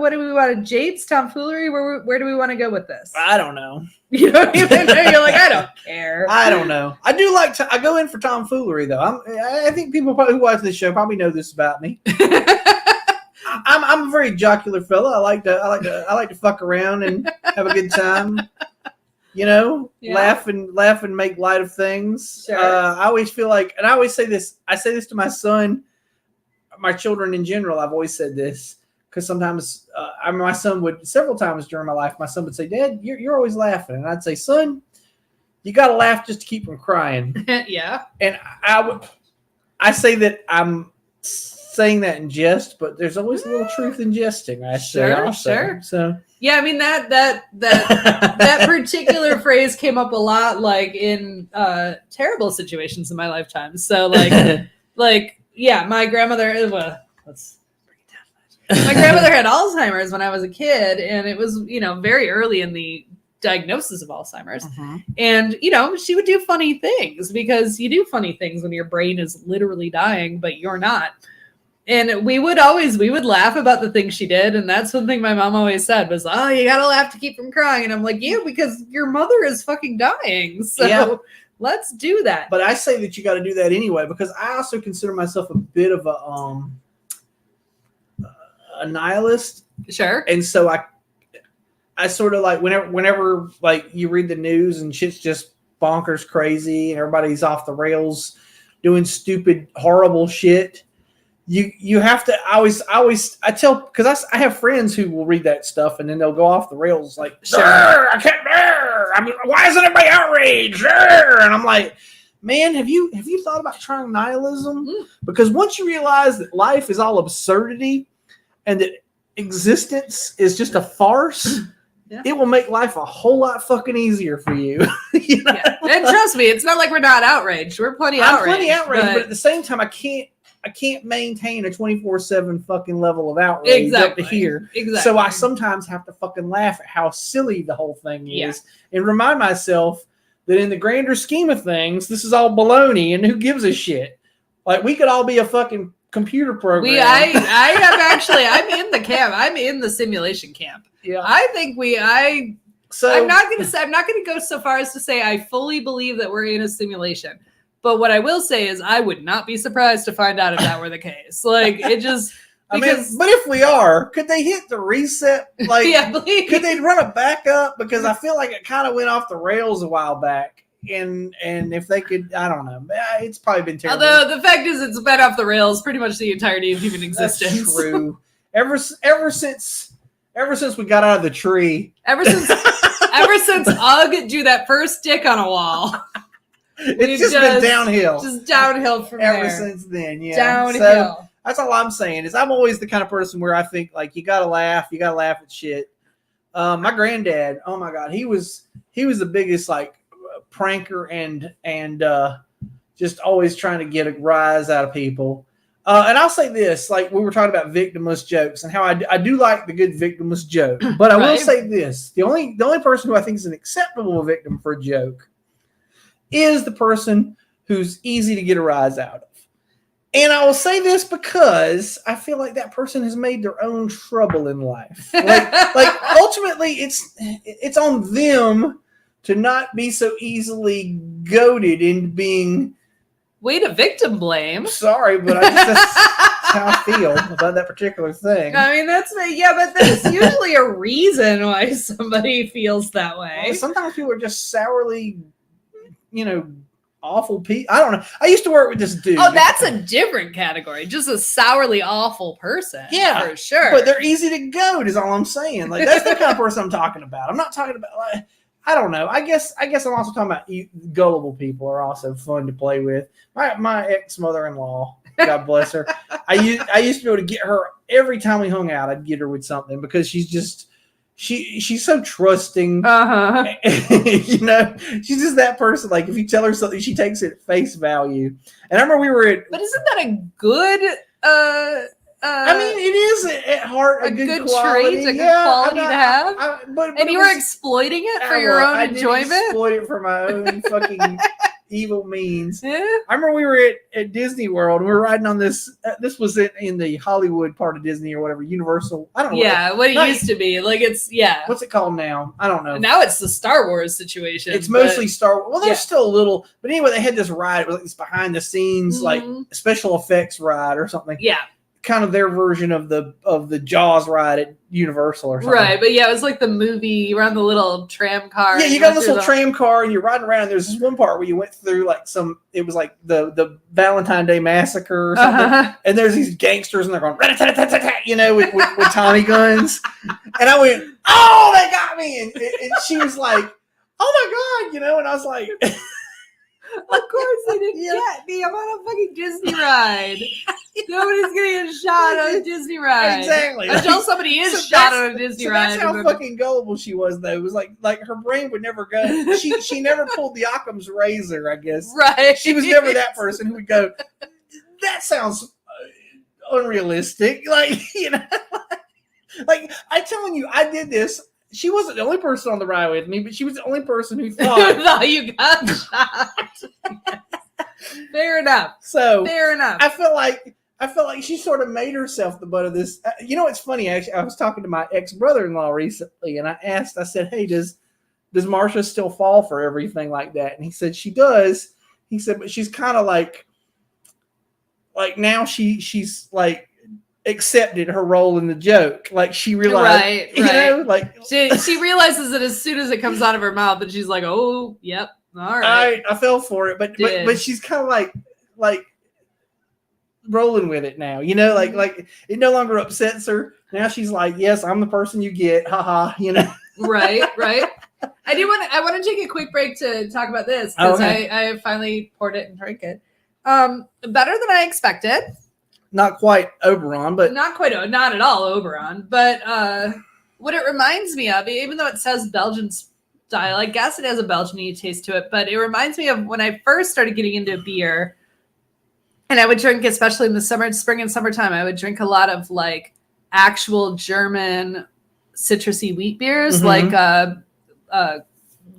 [SPEAKER 1] do we want to Jade's tomfoolery? Where do we want to go with this?
[SPEAKER 2] I don't know.
[SPEAKER 1] You don't even know. You're like, I don't care.
[SPEAKER 2] I don't know. I do I go in for tomfoolery though. I think people who watch this show probably know this about me. I'm a very jocular fella. I like to fuck around and have a good time. Laugh and make light of things.
[SPEAKER 1] Sure.
[SPEAKER 2] I always feel like, and I always say this. I say this to my son. my children in general, I've always said this because sometimes my son would, several times during my life, my son would say, Dad, you're always laughing. And I'd say, son, you got to laugh just to keep from crying.
[SPEAKER 1] Yeah.
[SPEAKER 2] And I say that I'm saying that in jest, but there's always a little truth in jesting. I say also.
[SPEAKER 1] Sure.
[SPEAKER 2] So
[SPEAKER 1] yeah, I mean that particular phrase came up a lot, like in terrible situations in my lifetime. So like yeah, my grandmother. My grandmother had Alzheimer's when I was a kid, and it was very early in the diagnosis of Alzheimer's. And she would do funny things, because you do funny things when your brain is literally dying, but you're not. And we would laugh about the things she did. And that's one thing my mom always said was, oh, you gotta laugh to keep from crying. And I'm like, yeah, because your mother is fucking dying. So let's do that.
[SPEAKER 2] But I say that you got to do that anyway, because I also consider myself a bit of a nihilist.
[SPEAKER 1] Sure.
[SPEAKER 2] And so I sort of like whenever like you read the news and shit's just bonkers crazy and everybody's off the rails doing stupid, horrible shit. You have to I tell, because I have friends who will read that stuff and then they'll go off the rails like, sure, I can't bear. I mean, why isn't everybody outraged? Sure. And I'm like, man, have you thought about trying nihilism? Because once you realize that life is all absurdity and that existence is just a farce, it will make life a whole lot fucking easier for you.
[SPEAKER 1] Yeah. And trust me, it's not like we're not outraged. We're plenty outraged.
[SPEAKER 2] But at the same time, I can't maintain a 24/7 fucking level of outrage up to here.
[SPEAKER 1] Exactly.
[SPEAKER 2] So I sometimes have to fucking laugh at how silly the whole thing is and remind myself that in the grander scheme of things, this is all baloney and who gives a shit? Like, we could all be a fucking computer program. I'm in the camp. I'm in the simulation camp. Yeah.
[SPEAKER 1] I think I'm not going to go so far as to say I fully believe that we're in a simulation. But what I will say is I would not be surprised to find out if that were the case. Like, it just... Because,
[SPEAKER 2] but if we are, could they hit the reset? Like,
[SPEAKER 1] please.
[SPEAKER 2] Could they run a backup? Because I feel like it kind of went off the rails a while back. And if they could, I don't know. It's probably been terrible.
[SPEAKER 1] Although the fact is it's been off the rails pretty much the entirety of human existence.
[SPEAKER 2] That's true. Ever since we got out of the tree.
[SPEAKER 1] Ever since Ugg drew that first stick on a wall.
[SPEAKER 2] It's just been downhill.
[SPEAKER 1] Just downhill from there.
[SPEAKER 2] Ever since then, yeah.
[SPEAKER 1] Downhill.
[SPEAKER 2] So that's all I'm saying is I'm always the kind of person where I think like you gotta laugh at shit. My granddad, oh my God, he was the biggest like pranker and just always trying to get a rise out of people. And I'll say this, like we were talking about victimless jokes and how I do like the good victimless joke, but I will say this: the only person who I think is an acceptable victim for a joke is the person who's easy to get a rise out of. And I will say this because I feel like that person has made their own trouble in life. Like ultimately it's on them to not be so easily goaded into being...
[SPEAKER 1] Way to victim blame.
[SPEAKER 2] Sorry, but that's how I feel about that particular thing.
[SPEAKER 1] I mean, but there's usually a reason why somebody feels that way.
[SPEAKER 2] Well, sometimes people are just sourly... awful people. I don't know. I used to work with this dude.
[SPEAKER 1] Oh, that's a different category. Just a sourly awful person.
[SPEAKER 2] Yeah,
[SPEAKER 1] for sure.
[SPEAKER 2] But they're easy to goad is all I'm saying. Like, that's the kind of person I'm talking about. I'm not talking about, like, I don't know. I guess I'm also talking about gullible people are also fun to play with. My ex-mother-in-law, God bless her. I used to be able to get her every time we hung out. I'd get her with something because she's just... She's so trusting. She's just that person. Like if you tell her something, she takes it at face value. And I remember we were at.
[SPEAKER 1] But isn't that a good?
[SPEAKER 2] I mean, it is at heart a good quality.
[SPEAKER 1] Trait, a good quality to have.
[SPEAKER 2] But
[SPEAKER 1] and you were exploiting it for your own enjoyment.
[SPEAKER 2] I exploit it for my own fucking evil means.
[SPEAKER 1] Yeah.
[SPEAKER 2] I remember we were at Disney World. We were riding on this. This was in the Hollywood part of Disney or whatever. Universal. I don't know.
[SPEAKER 1] Yeah, what it used to be. Like it's What's
[SPEAKER 2] it called now? I don't know.
[SPEAKER 1] Now it's the Star Wars situation.
[SPEAKER 2] It's mostly Star Wars. Well, there's still a little, but anyway, they had this ride. It was like this behind the scenes, like special effects ride or something.
[SPEAKER 1] Yeah.
[SPEAKER 2] kind of their version of the Jaws ride at Universal or something.
[SPEAKER 1] Right, but yeah, it was like the movie. You were on the little tram car.
[SPEAKER 2] Yeah, you got this little tram car, and you're riding around. And there's this one part where you went through like it was like the Valentine Day Massacre or something. And there's these gangsters, and they're going, with Tommy guns. And I went, oh, they got me. And she was like, oh my God, and I was like,
[SPEAKER 1] of course they didn't get me. I'm on a fucking Disney ride. Nobody's gonna get shot on a Disney ride.
[SPEAKER 2] Exactly.
[SPEAKER 1] Until somebody is shot on a Disney ride.
[SPEAKER 2] That's how fucking gullible she was, though. It was like her brain would never go. She never pulled the Occam's razor, I guess.
[SPEAKER 1] Right.
[SPEAKER 2] She was never that person who would go, that sounds unrealistic. Like, like I'm telling you, I did this. She wasn't the only person on the ride with me, but she was the only person who thought
[SPEAKER 1] you got shot. Fair enough.
[SPEAKER 2] So
[SPEAKER 1] fair enough.
[SPEAKER 2] I felt like she sort of made herself the butt of this. It's funny. Actually, I was talking to my ex-brother-in-law recently, and I said, "Hey, does Marsha still fall for everything like that?" And he said she does. He said, but she's kind of like now she's like accepted her role in the joke. Like she realized,
[SPEAKER 1] right.
[SPEAKER 2] Like
[SPEAKER 1] she realizes that as soon as it comes out of her mouth, that she's like, "Oh, yep, all right."
[SPEAKER 2] I fell for it, but she's kind of like rolling with it now. Like it no longer upsets her. Now she's like, "Yes, I'm the person you get." Haha,
[SPEAKER 1] Right. I want to take a quick break to talk about this because I finally poured it and drank it. Better than I expected.
[SPEAKER 2] Not quite Oberon, but
[SPEAKER 1] not at all Oberon. But what it reminds me of, even though it says Belgian style, I guess it has a Belgian-y taste to it. But it reminds me of when I first started getting into beer, and I would drink, especially in the spring and summertime, I would drink a lot of like actual German citrusy wheat beers, like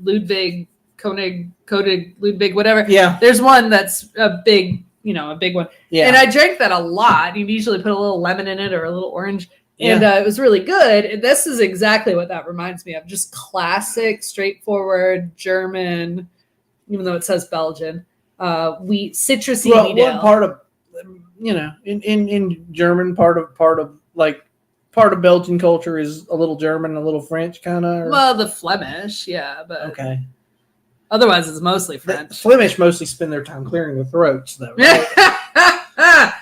[SPEAKER 1] Ludwig, Koenig, Ludwig, whatever.
[SPEAKER 2] Yeah,
[SPEAKER 1] there's one that's a big one.
[SPEAKER 2] Yeah.
[SPEAKER 1] And I drank that a lot. You usually put a little lemon in it or a little orange. And it was really good. And this is exactly what that reminds me of. Just classic, straightforward German, even though it says Belgian, wheat, citrusy wheat ale.
[SPEAKER 2] One part of, in German, part of Belgian culture is a little German, a little French kind of.
[SPEAKER 1] Well, the Flemish, yeah. But
[SPEAKER 2] okay.
[SPEAKER 1] Otherwise, it's mostly French.
[SPEAKER 2] The Flemish mostly spend their time clearing their throats, though. Right?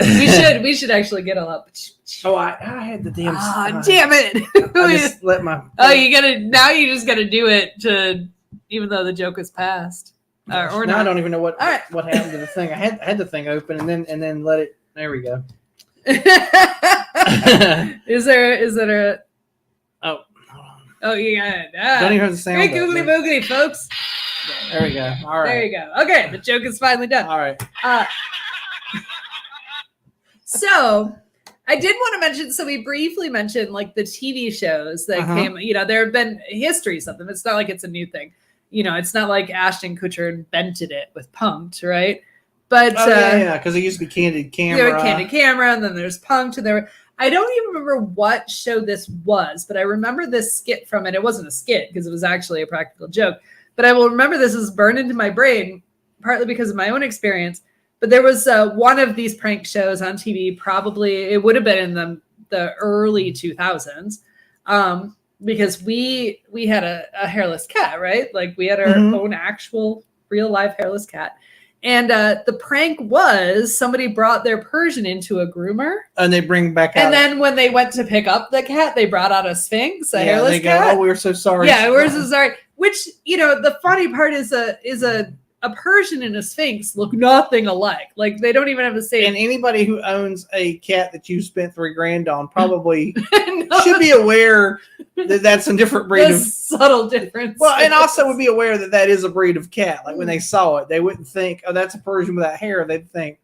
[SPEAKER 1] we should actually get a lot.
[SPEAKER 2] Oh, I had the damn.
[SPEAKER 1] Damn it!
[SPEAKER 2] I just let my.
[SPEAKER 1] You just gotta do it even though the joke is passed. Or
[SPEAKER 2] now
[SPEAKER 1] not.
[SPEAKER 2] I don't even know what happened to the thing. I had the thing open and then let it. There we go.
[SPEAKER 1] Is there a?
[SPEAKER 2] Oh.
[SPEAKER 1] Oh, you got it.
[SPEAKER 2] Don't even have the sound.
[SPEAKER 1] Great googly boogly, folks.
[SPEAKER 2] There we go. All right.
[SPEAKER 1] There you go. Okay, the joke is finally done.
[SPEAKER 2] All right.
[SPEAKER 1] So I did want to mention, so we briefly mentioned like the TV shows that came, there have been histories of them. It's not like it's a new thing. It's not like Ashton Kutcher invented it with Punk'd, right? But
[SPEAKER 2] because it used to be Candid Camera.
[SPEAKER 1] There was Candid Camera, and then there's Punk'd, I don't even remember what show this was, but I remember this skit from it. It wasn't a skit because it was actually a practical joke, but I will remember this is burned into my brain, partly because of my own experience. But there was one of these prank shows on TV, probably it would have been in the early 2000s, because we had a hairless cat, right? Like we had our own actual real life hairless cat. And the prank was somebody brought their Persian into a groomer. And
[SPEAKER 2] they bring back out.
[SPEAKER 1] And then when they went to pick up the cat, they brought out a Sphinx, a hairless cat.
[SPEAKER 2] Oh, we're so sorry.
[SPEAKER 1] Yeah, we're so sorry. Which, the funny part is a Persian and a Sphinx look nothing alike. Like they don't even have the same.
[SPEAKER 2] And anybody who owns a cat that you spent $3,000 on probably should be aware that that's a different breed of
[SPEAKER 1] subtle difference.
[SPEAKER 2] Well, and also would be aware that is a breed of cat. Like when they saw it, they wouldn't think, "Oh, that's a Persian without hair." They'd think,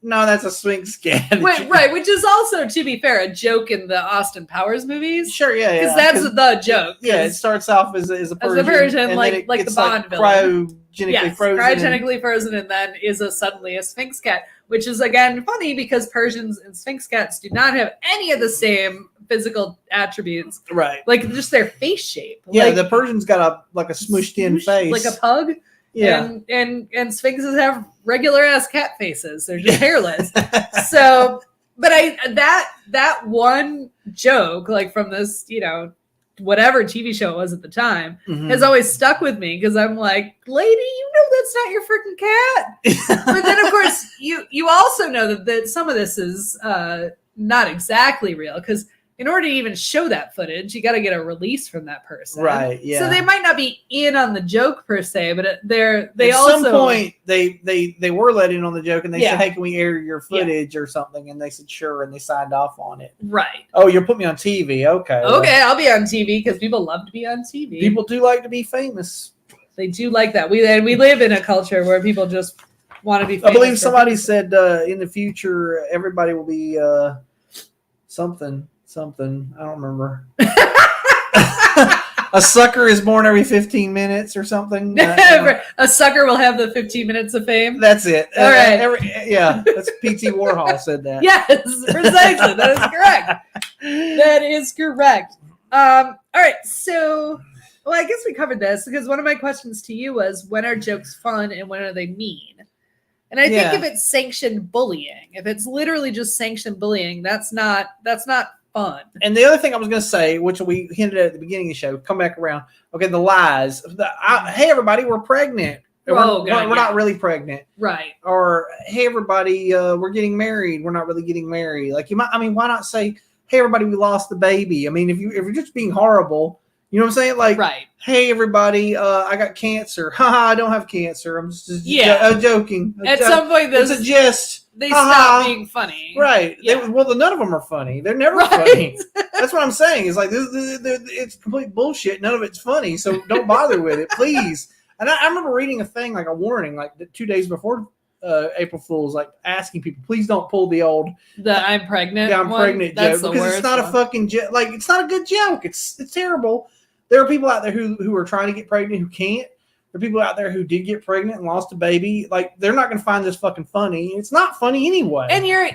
[SPEAKER 2] "No, that's a Sphinx cat."
[SPEAKER 1] Right, which is also, to be fair, a joke in the Austin Powers movies.
[SPEAKER 2] Sure, yeah,
[SPEAKER 1] because that's the joke.
[SPEAKER 2] Yeah, it starts off as a Persian,
[SPEAKER 1] like the Bond villain.
[SPEAKER 2] Cryogenically
[SPEAKER 1] frozen, and then is suddenly a Sphinx cat, which is again funny because Persians and Sphinx cats do not have any of the same physical attributes,
[SPEAKER 2] right?
[SPEAKER 1] Like just their face shape.
[SPEAKER 2] Yeah,
[SPEAKER 1] like,
[SPEAKER 2] the Persian's got a smushed in face,
[SPEAKER 1] like a pug.
[SPEAKER 2] Yeah.
[SPEAKER 1] And sphinxes have regular ass cat faces. They're just hairless. So, but that one joke, like from this, whatever TV show it was at the time, has always stuck with me because I'm like, lady, that's not your freaking cat. But then of course you also know that some of this is not exactly real, because in order to even show that footage, you got to get a release from that person.
[SPEAKER 2] Right. Yeah.
[SPEAKER 1] So they might not be in on the joke per se, but at
[SPEAKER 2] some point they were let in on the joke, and they said, "Hey, can we air your footage or something?" And they said, "Sure," and they signed off on it.
[SPEAKER 1] Right.
[SPEAKER 2] Oh, you'll put me on TV? Okay.
[SPEAKER 1] Okay, I'll be on TV because people love to be on TV.
[SPEAKER 2] People do like to be famous.
[SPEAKER 1] They do like that. We live in a culture where people just want to be famous.
[SPEAKER 2] I believe somebody said in the future everybody will be something. I don't remember. A sucker is born every 15 minutes or something.
[SPEAKER 1] A sucker will have the 15 minutes of fame.
[SPEAKER 2] That's it.
[SPEAKER 1] All right.
[SPEAKER 2] That's P.T. Warhol said that.
[SPEAKER 1] Yes, precisely. That is correct. That is correct. All right. So, well, I guess we covered this because one of my questions to you was, when are jokes fun and when are they mean? And I think if it's sanctioned bullying, if it's literally just sanctioned bullying, that's not fun.
[SPEAKER 2] And the other thing I was going to say, which we hinted at the beginning of the show, come back around. Okay, the lies. Hey, everybody, we're pregnant. We're not really pregnant.
[SPEAKER 1] Right.
[SPEAKER 2] Or, hey, everybody, we're getting married. We're not really getting married. Like, why not say, hey, everybody, we lost the baby? I mean, if you're just being horrible, you know what I'm saying? Like,
[SPEAKER 1] right.
[SPEAKER 2] Hey, everybody, I got cancer. Haha, I don't have cancer. I'm just joking.
[SPEAKER 1] At some point,
[SPEAKER 2] it's a jest.
[SPEAKER 1] They stop being funny.
[SPEAKER 2] Right. Yeah. None of them are funny. They're never funny. That's what I'm saying. It's like, it's complete bullshit. None of it's funny. So don't bother with it, please. And I remember reading a thing, like a warning, like 2 days before April Fool's, like asking people, please don't pull the
[SPEAKER 1] I'm pregnant.
[SPEAKER 2] I'm pregnant joke, because it's not a fucking joke. Like, it's not a good joke. It's terrible. There are people out there who are trying to get pregnant who can't. There are people out there who did get pregnant and lost a baby. Like, they're not going to find this fucking funny. It's not funny anyway.
[SPEAKER 1] And you're,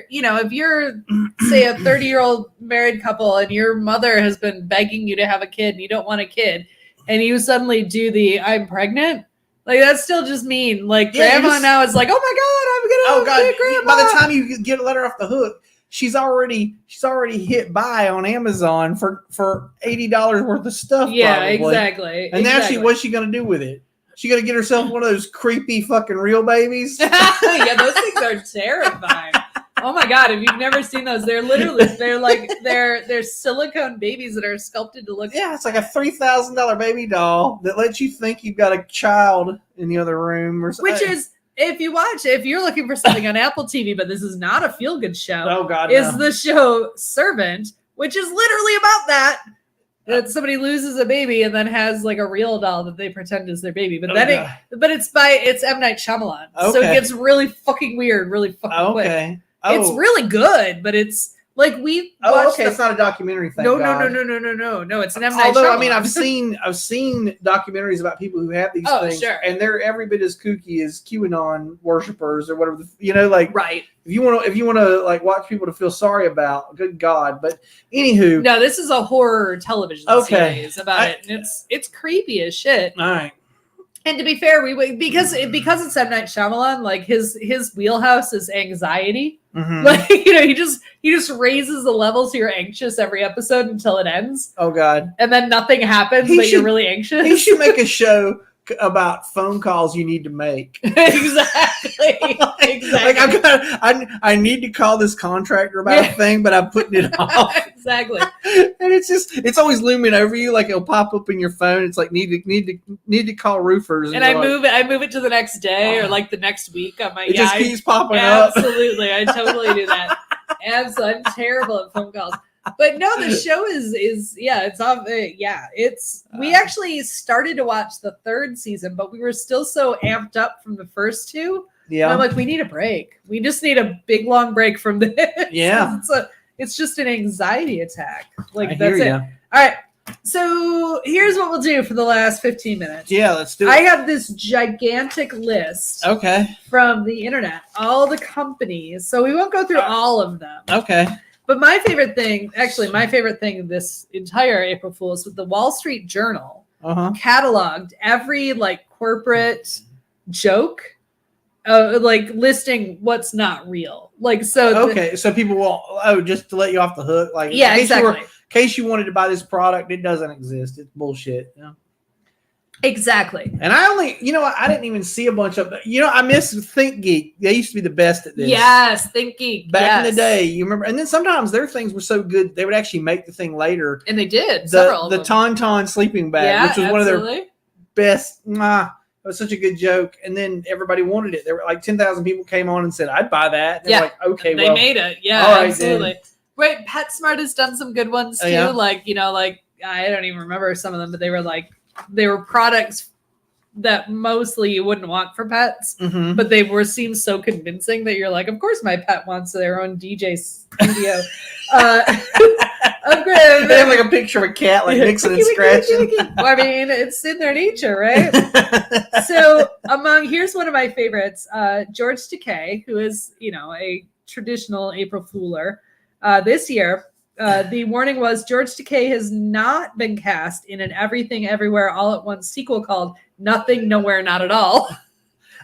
[SPEAKER 1] if you're, say, a 30-year-old married couple and your mother has been begging you to have a kid and you don't want a kid, and you suddenly do the I'm pregnant, like, that's still just mean. Like, grandma now is like, oh my God, I'm going to be grandma.
[SPEAKER 2] By the time you let her off the hook, she's already hit buy on Amazon for $80 worth of stuff.
[SPEAKER 1] Yeah,
[SPEAKER 2] probably.
[SPEAKER 1] Exactly.
[SPEAKER 2] And now what's she gonna do with it? She gonna get herself one of those creepy fucking real babies?
[SPEAKER 1] Yeah, those things are terrifying. Oh my God, if you've never seen those, they're silicone babies that are sculpted to look.
[SPEAKER 2] Yeah, it's like a $3,000 baby doll that lets you think you've got a child in the other room or something.
[SPEAKER 1] Which is, if you're looking for something on Apple TV, but this is not a feel-good show.
[SPEAKER 2] Oh God,
[SPEAKER 1] is the show Servant, which is literally about that somebody loses a baby and then has like a real doll that they pretend is their baby. But it's M. Night Shyamalan. Okay. So it gets really fucking weird, really fucking quick. It's really good, but it's like we watched
[SPEAKER 2] it's not a documentary thing.
[SPEAKER 1] No, it's an M. Night Shyamalan.
[SPEAKER 2] Although, I mean, I've seen documentaries about people who have these things,
[SPEAKER 1] sure.
[SPEAKER 2] And they're every bit as kooky as QAnon worshipers or whatever.
[SPEAKER 1] Right.
[SPEAKER 2] If you want to like watch people to feel sorry about, good God. But anywho,
[SPEAKER 1] no, this is a horror television series about it, and it's creepy as shit.
[SPEAKER 2] All right.
[SPEAKER 1] And to be fair, because it's M. Night Shyamalan, like his wheelhouse is anxiety.
[SPEAKER 2] Mm-hmm.
[SPEAKER 1] Like, he just raises the levels so you're anxious every episode until it ends.
[SPEAKER 2] Oh God.
[SPEAKER 1] And then nothing happens, you're really anxious.
[SPEAKER 2] He should make a show about phone calls you need to make.
[SPEAKER 1] Exactly.
[SPEAKER 2] Like, I need to call this contractor about a thing, but I'm putting it off.
[SPEAKER 1] Exactly.
[SPEAKER 2] And it's always looming over you, like it'll pop up in your phone. It's like need to call roofers.
[SPEAKER 1] And I move it to the next day or like the next week on my.
[SPEAKER 2] It just keeps popping up.
[SPEAKER 1] Absolutely, I totally do that. Absolutely, I'm terrible at phone calls. But no, the show is it's off. We actually started to watch the third season, but we were still so amped up from the first two. Yeah, and I'm like, we need a break. We just need a big long break from this.
[SPEAKER 2] Yeah,
[SPEAKER 1] it's just an anxiety attack. Like,
[SPEAKER 2] that's it.
[SPEAKER 1] All right. So here's what we'll do for the last 15 minutes.
[SPEAKER 2] Yeah, let's do it.
[SPEAKER 1] I have this gigantic list.
[SPEAKER 2] Okay.
[SPEAKER 1] From the internet, all the companies. So we won't go through all of them.
[SPEAKER 2] Okay.
[SPEAKER 1] But my favorite thing this entire April Fool's, with the Wall Street Journal cataloged every like corporate joke, like listing what's not real. Like, so
[SPEAKER 2] okay, so people will just to let you off the hook, like
[SPEAKER 1] yeah, exactly.
[SPEAKER 2] In case you wanted to buy this product, it doesn't exist. It's bullshit. You know?
[SPEAKER 1] Exactly.
[SPEAKER 2] And I only, I didn't even see a bunch of, I miss ThinkGeek. They used to be the best at this.
[SPEAKER 1] Yes, ThinkGeek.
[SPEAKER 2] Back in the day, you remember? And then sometimes their things were so good, they would actually make the thing later.
[SPEAKER 1] And they did.
[SPEAKER 2] The Tauntaun sleeping bag, which was one of their best. It was such a good joke. And then everybody wanted it. There were like 10,000 people came on and said, I'd buy that. And like, okay,
[SPEAKER 1] they made it. Yeah,
[SPEAKER 2] all right,
[SPEAKER 1] absolutely.
[SPEAKER 2] then.
[SPEAKER 1] Right. PetSmart has done some good ones too.
[SPEAKER 2] Yeah.
[SPEAKER 1] Like, like I don't even remember some of them, but they were products that mostly you wouldn't want for pets, but they seemed so convincing that you're like, of course my pet wants their own DJ studio. Okay,
[SPEAKER 2] they have like a picture of a cat like mixing and scratching.
[SPEAKER 1] Well, I mean, it's in their nature, right? So here's one of my favorites, George Takei, who is, a traditional April Fooler. This year, the warning was George Takei has not been cast in an Everything Everywhere All at Once sequel called Nothing Nowhere Not at All.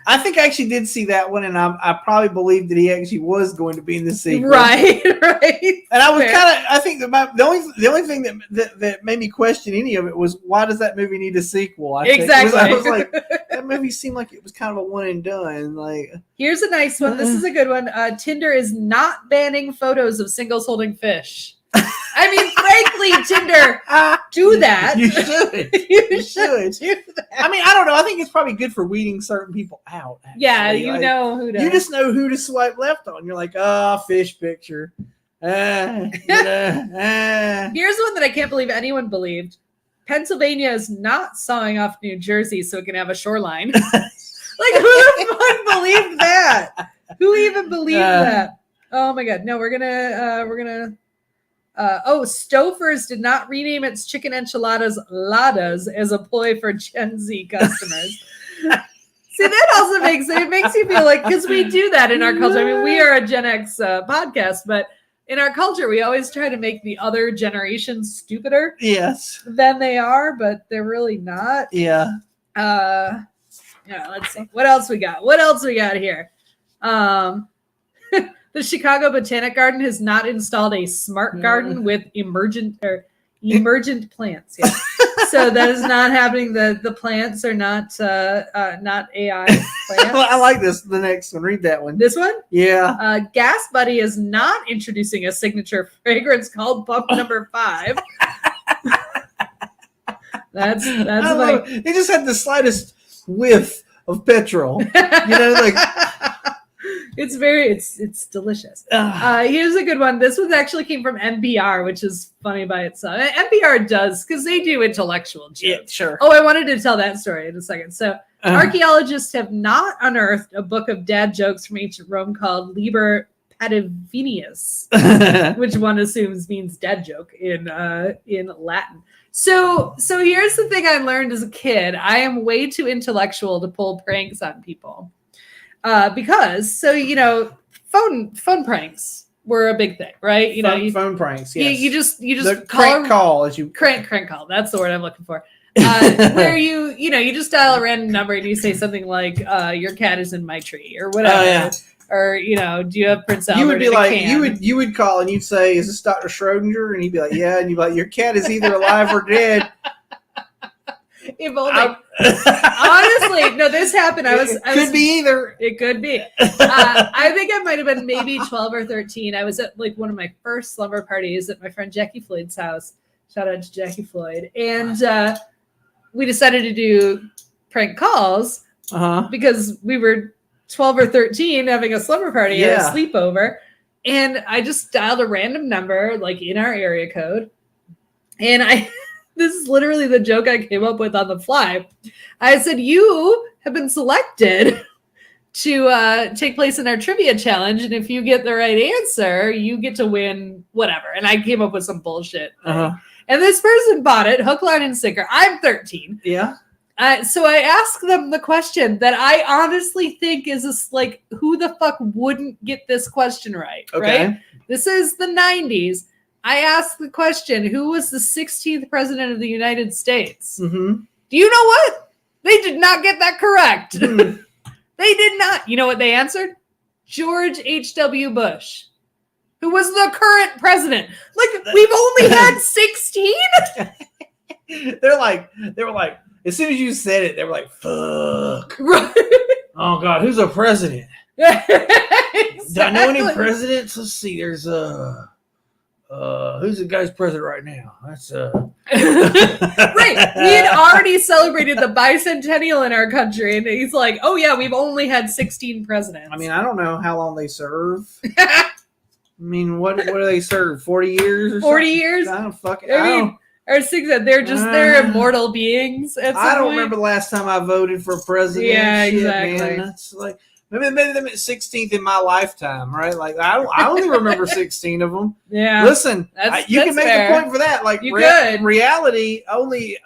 [SPEAKER 2] I think I actually did see that one, and I probably believed that he actually was going to be in the sequel.
[SPEAKER 1] Right.
[SPEAKER 2] And I was I think the only thing that made me question any of it was, why does that movie need a sequel?
[SPEAKER 1] Exactly.
[SPEAKER 2] I was like, that movie seemed like it was kind of a one and done. Like,
[SPEAKER 1] here's a nice one. This is a good one. Tinder is not banning photos of singles holding fish. I mean, frankly, Tinder, do that.
[SPEAKER 2] You should. You should do that. I mean, I don't know. I think it's probably good for weeding certain people out. Actually.
[SPEAKER 1] Yeah, you know who to.
[SPEAKER 2] You just know who to swipe left on. You're like, fish picture. Here's
[SPEAKER 1] one that I can't believe anyone believed. Pennsylvania is not sawing off New Jersey so it can have a shoreline. Like, who the fuck believed that? Who even believed that? Oh my God. No, we're gonna. Stouffer's did not rename its chicken enchiladas Ladas as a ploy for Gen Z customers. See, that also makes you feel like, because we do that in our culture. I mean, we are a Gen X podcast, but in our culture, we always try to make the other generation stupider than they are, but they're really not.
[SPEAKER 2] Yeah.
[SPEAKER 1] Let's see. What else we got? Here? The Chicago Botanic Garden has not installed a smart garden with emergent plants yet. So that is not happening. The plants are not AI plants.
[SPEAKER 2] Well, I like this. The next one. Read that one.
[SPEAKER 1] This one?
[SPEAKER 2] Yeah.
[SPEAKER 1] Gas Buddy is not introducing a signature fragrance called Pump Number 5. That's like
[SPEAKER 2] it just had the slightest whiff of petrol. Like
[SPEAKER 1] it's delicious. Here's a good one. This one actually came from NPR, which is funny by itself. NPR does, because they do intellectual jokes.
[SPEAKER 2] Yeah, sure.
[SPEAKER 1] Oh, I wanted to tell that story in a second. So archaeologists have not unearthed a book of dad jokes from ancient Rome called Liber Pativinius, which one assumes means dad joke in Latin. So here's the thing I learned as a kid. I am way too intellectual to pull pranks on people. Because phone pranks were a big thing, right?
[SPEAKER 2] Phone pranks. Yes.
[SPEAKER 1] You just
[SPEAKER 2] the crank call, as you
[SPEAKER 1] crank call. That's the word I'm looking for. Where you just dial a random number and you say something like, "Your cat is in my tree" or whatever. Oh, yeah. Or do you have Prince Albert?
[SPEAKER 2] You would be like, you would call and you'd say, "Is this Dr. Schrodinger?" And he'd be like, "Yeah," and you'd be like, "Your cat is either alive or dead."
[SPEAKER 1] If only. Honestly, no, this happened.
[SPEAKER 2] It could be either.
[SPEAKER 1] It could be. I think I might have been maybe 12 or 13. I was at like one of my first slumber parties at my friend Jackie Floyd's house. Shout out to Jackie Floyd. And we decided to do prank calls because we were 12 or 13 having a slumber party at a sleepover. And I just dialed a random number like in our area code. And this is literally the joke I came up with on the fly. I said, "You have been selected to take place in our trivia challenge. And if you get the right answer, you get to win whatever." And I came up with some bullshit. And this person bought it, hook, line, and sinker. I'm 13.
[SPEAKER 2] Yeah.
[SPEAKER 1] So I asked them the question that I honestly think is this, like, who the fuck wouldn't get this question right?
[SPEAKER 2] Okay.
[SPEAKER 1] Right? This is the 90s. I asked the question, who was the 16th president of the United States?
[SPEAKER 2] Mm-hmm.
[SPEAKER 1] Do you know what? They did not get that correct. They did not. You know what they answered? George H.W. Bush, who was the current president. Like, we've only had 16?
[SPEAKER 2] They were like, as soon as you said it, they were like, fuck.
[SPEAKER 1] Right.
[SPEAKER 2] Oh, God, who's a president?
[SPEAKER 1] Exactly.
[SPEAKER 2] Do I know any presidents? Let's see. There's who's the guy's president right now? That's
[SPEAKER 1] Right. We had already celebrated the bicentennial in our country, and he's like, "Oh yeah, we've only had 16 presidents."
[SPEAKER 2] I mean, I don't know how long they serve. I mean, what do they serve? 40 years or
[SPEAKER 1] 40
[SPEAKER 2] something?
[SPEAKER 1] years?
[SPEAKER 2] I don't fucking.
[SPEAKER 1] I mean, or six that they're immortal beings. At some
[SPEAKER 2] I don't
[SPEAKER 1] point.
[SPEAKER 2] remember the last time I voted for president.
[SPEAKER 1] Yeah,
[SPEAKER 2] Shit,
[SPEAKER 1] exactly.
[SPEAKER 2] Man. That's like maybe them at 16th in my lifetime, right? Like I only remember 16 of them.
[SPEAKER 1] Yeah.
[SPEAKER 2] Listen, you
[SPEAKER 1] that's
[SPEAKER 2] can make
[SPEAKER 1] fair.
[SPEAKER 2] the point for that. Like
[SPEAKER 1] You could.
[SPEAKER 2] reality only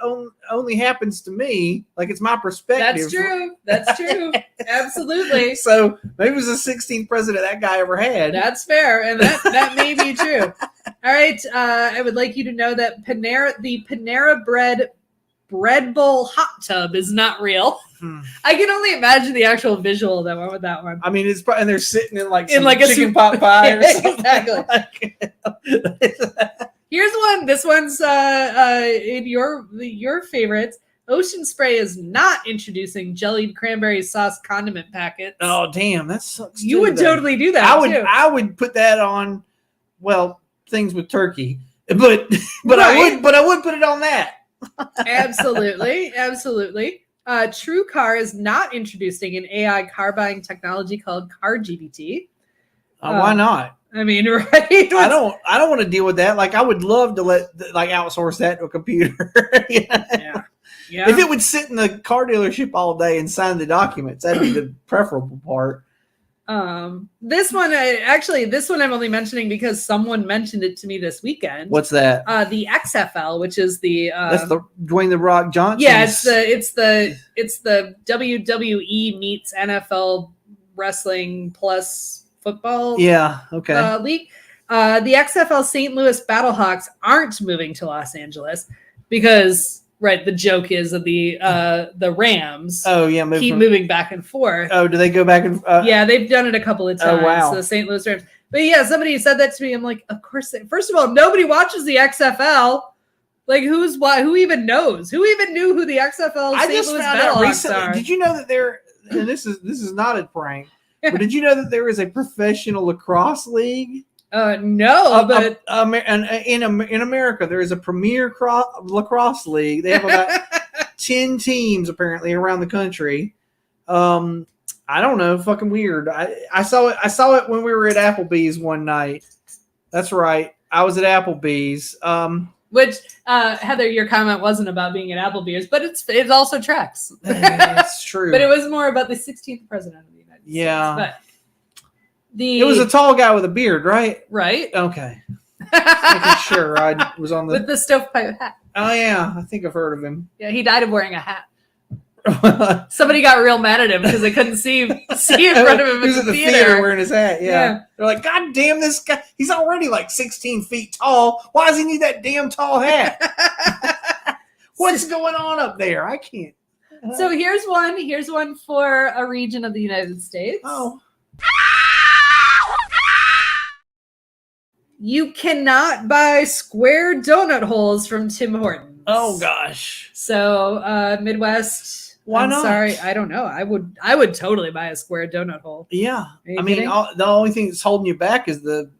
[SPEAKER 2] happens to me. Like it's my perspective.
[SPEAKER 1] That's true. That's true. Absolutely.
[SPEAKER 2] So maybe it was the 16th president that guy ever had.
[SPEAKER 1] That's fair, and that may be true. All right, I would like you to know that the Panera Bread Bowl hot tub is not real. I can only imagine the actual visual that went with that one.
[SPEAKER 2] I mean, it's probably, and they're sitting in like
[SPEAKER 1] In like a
[SPEAKER 2] chicken
[SPEAKER 1] soup-
[SPEAKER 2] pot pie or something.
[SPEAKER 1] Exactly. Here's one. This one's in your favorites. Ocean Spray is not introducing jellied cranberry sauce condiment packets.
[SPEAKER 2] Oh damn, that sucks.
[SPEAKER 1] You
[SPEAKER 2] too,
[SPEAKER 1] would
[SPEAKER 2] though.
[SPEAKER 1] totally do that.
[SPEAKER 2] I
[SPEAKER 1] too.
[SPEAKER 2] would put that on. Well, things with turkey, but
[SPEAKER 1] Right.
[SPEAKER 2] I would put it on that.
[SPEAKER 1] Absolutely. TrueCar is not introducing an AI car buying technology called CarGPT.
[SPEAKER 2] Why not?
[SPEAKER 1] I mean, right?
[SPEAKER 2] I don't want to deal with that. Like I would love to outsource that to a computer.
[SPEAKER 1] Yeah.
[SPEAKER 2] If it would sit in the car dealership all day and sign the documents, that'd be the preferable part.
[SPEAKER 1] This one I'm only mentioning because someone mentioned it to me this weekend.
[SPEAKER 2] What's that?
[SPEAKER 1] The XFL, which is the
[SPEAKER 2] That's the Dwayne the Rock Johnson.
[SPEAKER 1] yeah, it's the WWE meets NFL wrestling plus football.
[SPEAKER 2] Yeah. Okay.
[SPEAKER 1] League. The XFL St. Louis Battlehawks aren't moving to Los Angeles because the joke is that the Rams keep moving back and forth.
[SPEAKER 2] Oh, do they go back and
[SPEAKER 1] yeah, they've done it a couple of times.
[SPEAKER 2] Oh, wow.
[SPEAKER 1] The St. Louis Rams. But yeah, somebody said that to me. I'm like, of course. First of all, nobody watches the XFL. Like, who even knows? Who even knew who the XFL
[SPEAKER 2] I
[SPEAKER 1] St.
[SPEAKER 2] just
[SPEAKER 1] Louis
[SPEAKER 2] found out
[SPEAKER 1] Battlehawks
[SPEAKER 2] recently.
[SPEAKER 1] are?
[SPEAKER 2] Did you know that there? And this is not a prank. But did you know that there is a professional lacrosse league?
[SPEAKER 1] No, but
[SPEAKER 2] in America, there is a premier lacrosse league. They have about 10 teams apparently around the country. I don't know, fucking weird. I saw it when we were at Applebee's one night. That's right, I was at Applebee's.
[SPEAKER 1] Which Heather, your comment wasn't about being at Applebee's, but it also tracks.
[SPEAKER 2] It's true.
[SPEAKER 1] But it was more about the 16th president of the United States.
[SPEAKER 2] Yeah.
[SPEAKER 1] But
[SPEAKER 2] it was a tall guy with a beard, right?
[SPEAKER 1] Right.
[SPEAKER 2] Okay. Making sure I was on the
[SPEAKER 1] with the stovepipe hat.
[SPEAKER 2] Oh yeah, I think I've heard of him.
[SPEAKER 1] Yeah, he died of wearing a hat. Somebody got real mad at him because they couldn't see in front of him.
[SPEAKER 2] He was at the theater wearing his hat. Yeah. They're like, God damn, this guy! He's already like 16 feet tall. Why does he need that damn tall hat? What's going on up there? I can't.
[SPEAKER 1] So here's one for a region of the United States.
[SPEAKER 2] Oh.
[SPEAKER 1] You cannot buy square donut holes from Tim Hortons.
[SPEAKER 2] Oh gosh.
[SPEAKER 1] So Midwest.
[SPEAKER 2] Why
[SPEAKER 1] I'm
[SPEAKER 2] not?
[SPEAKER 1] Sorry, I don't know. I would totally buy a square donut hole.
[SPEAKER 2] Yeah. I mean,
[SPEAKER 1] kidding?
[SPEAKER 2] the only thing that's holding you back is the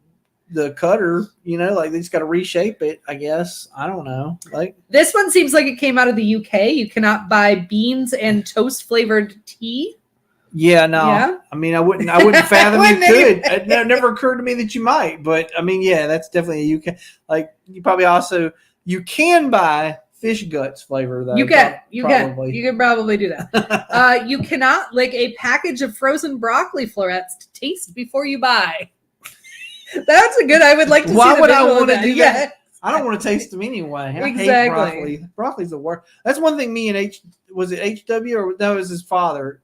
[SPEAKER 2] cutter. You know, like they just got to reshape it. I guess. I don't know. Like
[SPEAKER 1] this one seems like it came out of the UK. You cannot buy beans and toast flavored tea.
[SPEAKER 2] Yeah, no.
[SPEAKER 1] Yeah?
[SPEAKER 2] I mean, I wouldn't fathom you
[SPEAKER 1] Wouldn't
[SPEAKER 2] could. It never occurred to me that you might, but I mean, yeah, that's definitely a UK. Like you probably also you can buy fish guts flavor though.
[SPEAKER 1] You can probably do that. You cannot lick a package of frozen broccoli florets to taste before you buy. That's a good. I would like to.
[SPEAKER 2] Why
[SPEAKER 1] see the
[SPEAKER 2] would I
[SPEAKER 1] visual of
[SPEAKER 2] want to
[SPEAKER 1] that.
[SPEAKER 2] do
[SPEAKER 1] Yeah.
[SPEAKER 2] that? I don't want to taste them anyway. I hate
[SPEAKER 1] Exactly.
[SPEAKER 2] broccoli. Broccoli's the worst. That's one thing. Me and was it HW or that was his father?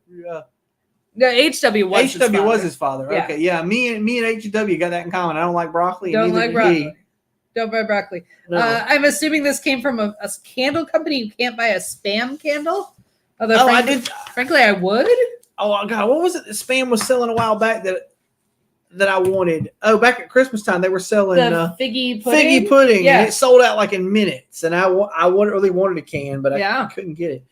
[SPEAKER 1] No, HW was
[SPEAKER 2] HW was his father.
[SPEAKER 1] Yeah.
[SPEAKER 2] Okay, yeah. Me and HW got that in common. I don't like broccoli.
[SPEAKER 1] Don't
[SPEAKER 2] and neither
[SPEAKER 1] like
[SPEAKER 2] did
[SPEAKER 1] broccoli.
[SPEAKER 2] he.
[SPEAKER 1] Don't buy broccoli.
[SPEAKER 2] No.
[SPEAKER 1] I'm assuming this came from a candle company. You can't buy a spam candle. Although,
[SPEAKER 2] Oh, I did.
[SPEAKER 1] Frankly, I would.
[SPEAKER 2] Oh God, what was it that Spam was selling a while back that I wanted? Oh, back at Christmas time they were selling
[SPEAKER 1] The figgy pudding.
[SPEAKER 2] figgy pudding,
[SPEAKER 1] Yeah.
[SPEAKER 2] and it sold out like in minutes. And I really wanted a can, but I couldn't get it.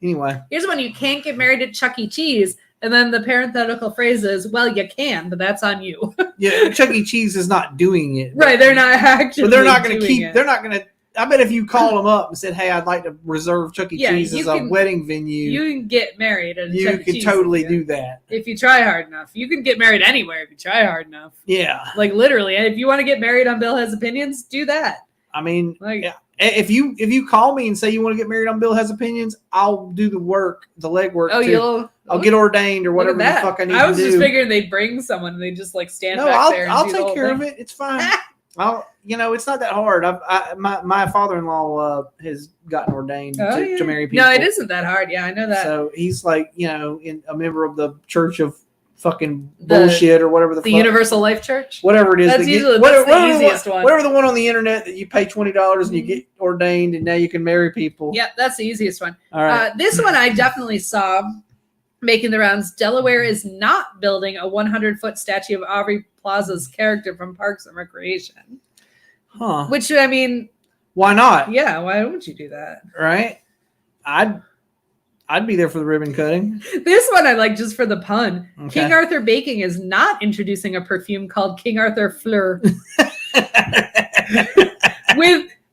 [SPEAKER 2] Anyway,
[SPEAKER 1] here's one: you can't get married at Chuck E. Cheese, and then the parenthetical phrase is, "Well, you can, but that's on you."
[SPEAKER 2] Yeah, Chuck E. Cheese is not doing it,
[SPEAKER 1] right? They're not actually.
[SPEAKER 2] But they're not going to keep.
[SPEAKER 1] It.
[SPEAKER 2] They're not going to. I bet if you call them up and said, "Hey, I'd like to reserve Chuck E. Cheese as a wedding venue,"
[SPEAKER 1] you can get married at
[SPEAKER 2] you
[SPEAKER 1] Chuck E.
[SPEAKER 2] can
[SPEAKER 1] Cheese
[SPEAKER 2] totally do that
[SPEAKER 1] if you try hard enough. You can get married anywhere if you try hard enough.
[SPEAKER 2] Yeah,
[SPEAKER 1] like literally, if you want to get married on Bill Has Opinions, do that.
[SPEAKER 2] I mean, if you call me and say you want to get married on Bill Has Opinions, I'll do the work, the legwork.
[SPEAKER 1] Oh,
[SPEAKER 2] I'll get ordained or whatever the fuck I need to do.
[SPEAKER 1] I was just figuring they'd bring someone and they just like stand back there.
[SPEAKER 2] I'll take care of it. It's fine. It's not that hard. My father-in-law has gotten ordained to marry people.
[SPEAKER 1] No, it isn't that hard. Yeah, I know that.
[SPEAKER 2] So he's like, a member of the Church of fucking bullshit or whatever the
[SPEAKER 1] Universal Life Church,
[SPEAKER 2] whatever it is.
[SPEAKER 1] That's the easiest one.
[SPEAKER 2] Whatever the one on the internet that you pay $20 and you get ordained and now you can marry people.
[SPEAKER 1] Yeah, that's the easiest one.
[SPEAKER 2] All right.
[SPEAKER 1] This one I definitely saw making the rounds. Delaware is not building a 100-foot statue of Aubrey Plaza's character from Parks and Recreation.
[SPEAKER 2] Huh.
[SPEAKER 1] Which, I mean,
[SPEAKER 2] why not?
[SPEAKER 1] Yeah, why would you do that?
[SPEAKER 2] Right. I'd be there for the ribbon cutting.
[SPEAKER 1] This one I like just for the pun.
[SPEAKER 2] Okay.
[SPEAKER 1] King Arthur Baking is not introducing a perfume called King Arthur Fleur.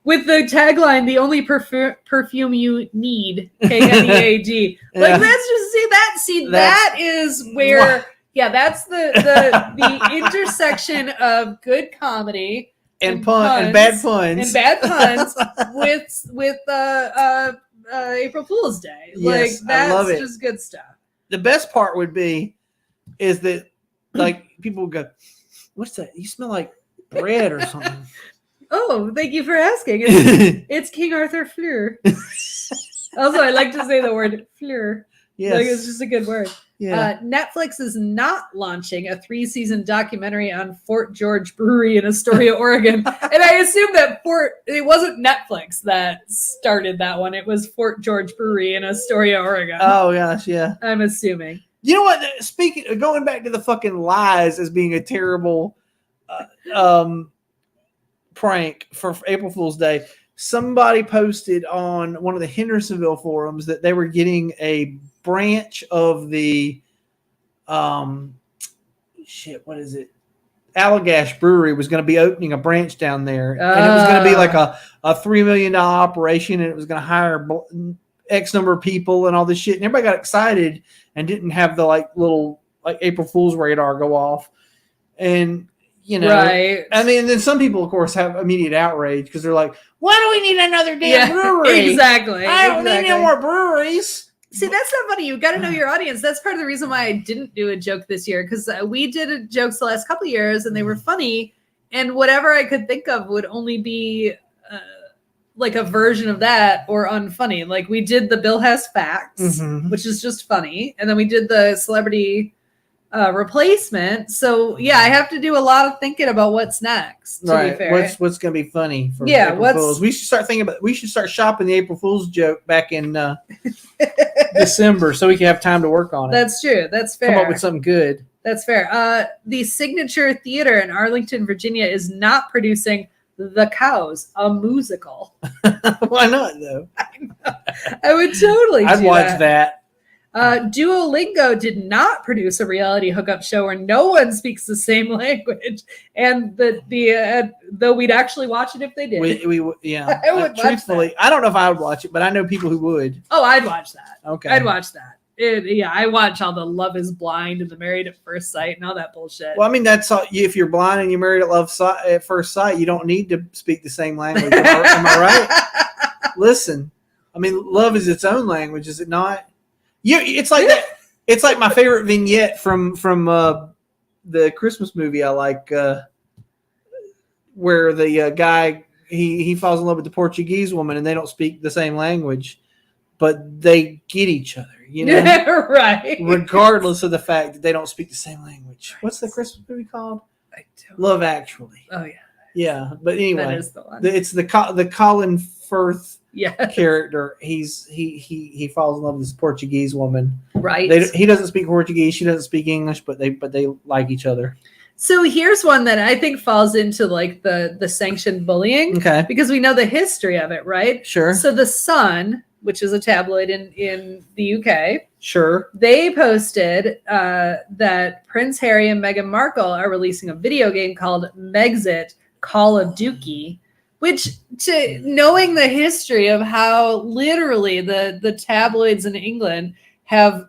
[SPEAKER 1] With the tagline, the only perfume you need, KNEAD. Like, let's just see that is where, that's the intersection of good comedy
[SPEAKER 2] and bad puns
[SPEAKER 1] with April Fool's Day.
[SPEAKER 2] Yes,
[SPEAKER 1] like, that's
[SPEAKER 2] I love it.
[SPEAKER 1] Just good stuff.
[SPEAKER 2] The best part would be is that like people would go, "What's that? You smell like bread or something."
[SPEAKER 1] Oh, thank you for asking. It's King Arthur Fleur. Also, I like to say the word fleur.
[SPEAKER 2] Yes.
[SPEAKER 1] Like, it's just a good word.
[SPEAKER 2] Yeah.
[SPEAKER 1] Netflix is not launching a 3-season documentary on Fort George Brewery in Astoria, Oregon. And I assume that it wasn't Netflix that started that one. It was Fort George Brewery in Astoria, Oregon.
[SPEAKER 2] Oh, gosh, yeah.
[SPEAKER 1] I'm assuming.
[SPEAKER 2] You know what? Going back to the fucking lies as being a terrible prank for April Fool's Day. Somebody posted on one of the Hendersonville forums that they were getting a branch of the what is it? Allagash Brewery was going to be opening a branch down there, and it was going to be like a $3 million operation, and it was going to hire X number of people and all this shit. And everybody got excited and didn't have the little April Fool's radar go off, and right. I mean, then some people, of course, have immediate outrage because they're like, "Why do we need another damn brewery?
[SPEAKER 1] Exactly.
[SPEAKER 2] I don't need no more breweries."
[SPEAKER 1] See, that's not funny. You got to know your audience. That's part of the reason why I didn't do a joke this year, because we did jokes the last couple of years and they were funny, and whatever I could think of would only be like a version of that or unfunny. Like, we did the Bill Has Facts, which is just funny, and then we did the celebrity replacement. So yeah, I have to do a lot of thinking about what's next. To be fair.
[SPEAKER 2] What's going to be funny for April Fools? We should start shopping the April Fool's joke back in December so we can have time to work on it.
[SPEAKER 1] That's true. That's fair.
[SPEAKER 2] Come up with something good.
[SPEAKER 1] That's fair. The Signature Theater in Arlington, Virginia is not producing The Cows, a musical.
[SPEAKER 2] Why not though?
[SPEAKER 1] I would totally
[SPEAKER 2] I'd watch that.
[SPEAKER 1] Duolingo did not produce a reality hookup show where no one speaks the same language, and though we'd actually watch it if they did.
[SPEAKER 2] We yeah.
[SPEAKER 1] I would
[SPEAKER 2] truthfully,
[SPEAKER 1] watch
[SPEAKER 2] I don't know if I would watch it, but I know people who would.
[SPEAKER 1] Oh, I'd watch that.
[SPEAKER 2] Okay,
[SPEAKER 1] I'd watch that. I watch all the Love Is Blind and the Married at First Sight and all that bullshit.
[SPEAKER 2] Well, I mean, that's all, if you're blind and you're married at first sight, you don't need to speak the same language. Am I right? Listen, I mean, love is its own language, is it not? It's like that. It's like my favorite vignette from the Christmas movie I like, where the guy he falls in love with the Portuguese woman and they don't speak the same language, but they get each other,
[SPEAKER 1] right?
[SPEAKER 2] Regardless of the fact that they don't speak the same language. What's the Christmas movie called?
[SPEAKER 1] Love
[SPEAKER 2] Actually.
[SPEAKER 1] Oh yeah.
[SPEAKER 2] Yeah, but anyway,
[SPEAKER 1] that is the one.
[SPEAKER 2] It's the Colin Firth character. He falls in love with this Portuguese woman.
[SPEAKER 1] Right.
[SPEAKER 2] He doesn't speak Portuguese. She doesn't speak English, but they like each other.
[SPEAKER 1] So here's one that I think falls into like the sanctioned bullying.
[SPEAKER 2] Okay.
[SPEAKER 1] Because we know the history of it, right?
[SPEAKER 2] Sure.
[SPEAKER 1] So the Sun, which is a tabloid in the UK,
[SPEAKER 2] sure,
[SPEAKER 1] they posted that Prince Harry and Meghan Markle are releasing a video game called Megxit Call of Duty, which, knowing the history of how literally the tabloids in England have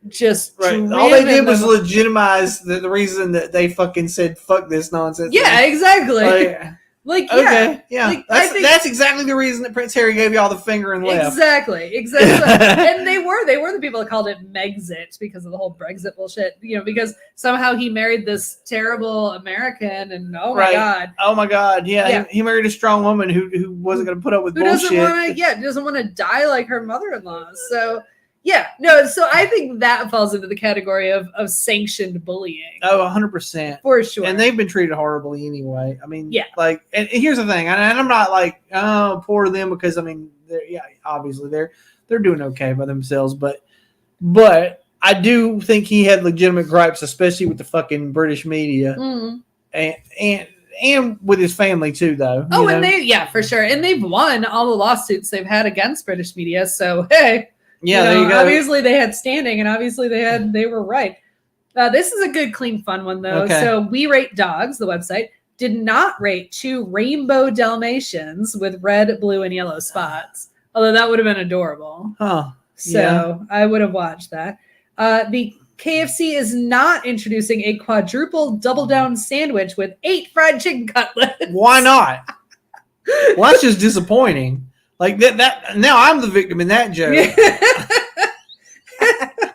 [SPEAKER 1] just
[SPEAKER 2] all they did was legitimize the reason that they fucking said fuck this nonsense.
[SPEAKER 1] Yeah, exactly. Like,
[SPEAKER 2] okay, yeah.
[SPEAKER 1] Like,
[SPEAKER 2] that's exactly the reason that Prince Harry gave you all the finger and left.
[SPEAKER 1] Exactly. And they were the people that called it Megxit because of the whole Brexit bullshit. Because somehow he married this terrible American, and oh my god, yeah. He married a strong woman who wasn't going to put up with bullshit. Doesn't want to die like her mother-in-law. So. Yeah, no, so I think that falls into the category of sanctioned bullying.
[SPEAKER 2] Oh, 100%.
[SPEAKER 1] For sure.
[SPEAKER 2] And they've been treated horribly anyway. I mean,
[SPEAKER 1] yeah.
[SPEAKER 2] Like, and here's the thing, and I'm not like, oh, poor them, because, I mean, obviously they're doing okay by themselves, but I do think he had legitimate gripes, especially with the fucking British media, and with his family too, though.
[SPEAKER 1] Oh, and for sure. And they've won all the lawsuits they've had against British media, so, hey.
[SPEAKER 2] Yeah, there you go.
[SPEAKER 1] Obviously they had standing, and obviously they were right. This is a good, clean, fun one though. Okay. So We Rate Dogs, the website, did not rate 2 rainbow Dalmatians with red, blue, and yellow spots. Although that would have been adorable.
[SPEAKER 2] Huh.
[SPEAKER 1] So I would have watched that. The KFC is not introducing a quadruple double down sandwich with 8 fried chicken cutlets.
[SPEAKER 2] Why not? Well, that's just disappointing. Like that. Now I'm the victim in that joke.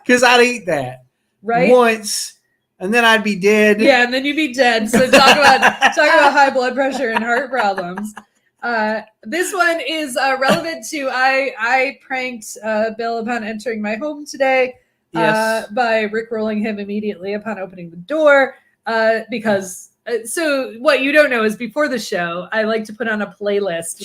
[SPEAKER 2] Because I'd eat that once, and then I'd be dead.
[SPEAKER 1] Yeah, and then you'd be dead. So talk about high blood pressure and heart problems. This one is relevant to I pranked Bill upon entering my home today. Yes. By rickrolling him immediately upon opening the door because. So what you don't know is before the show, I like to put on a playlist.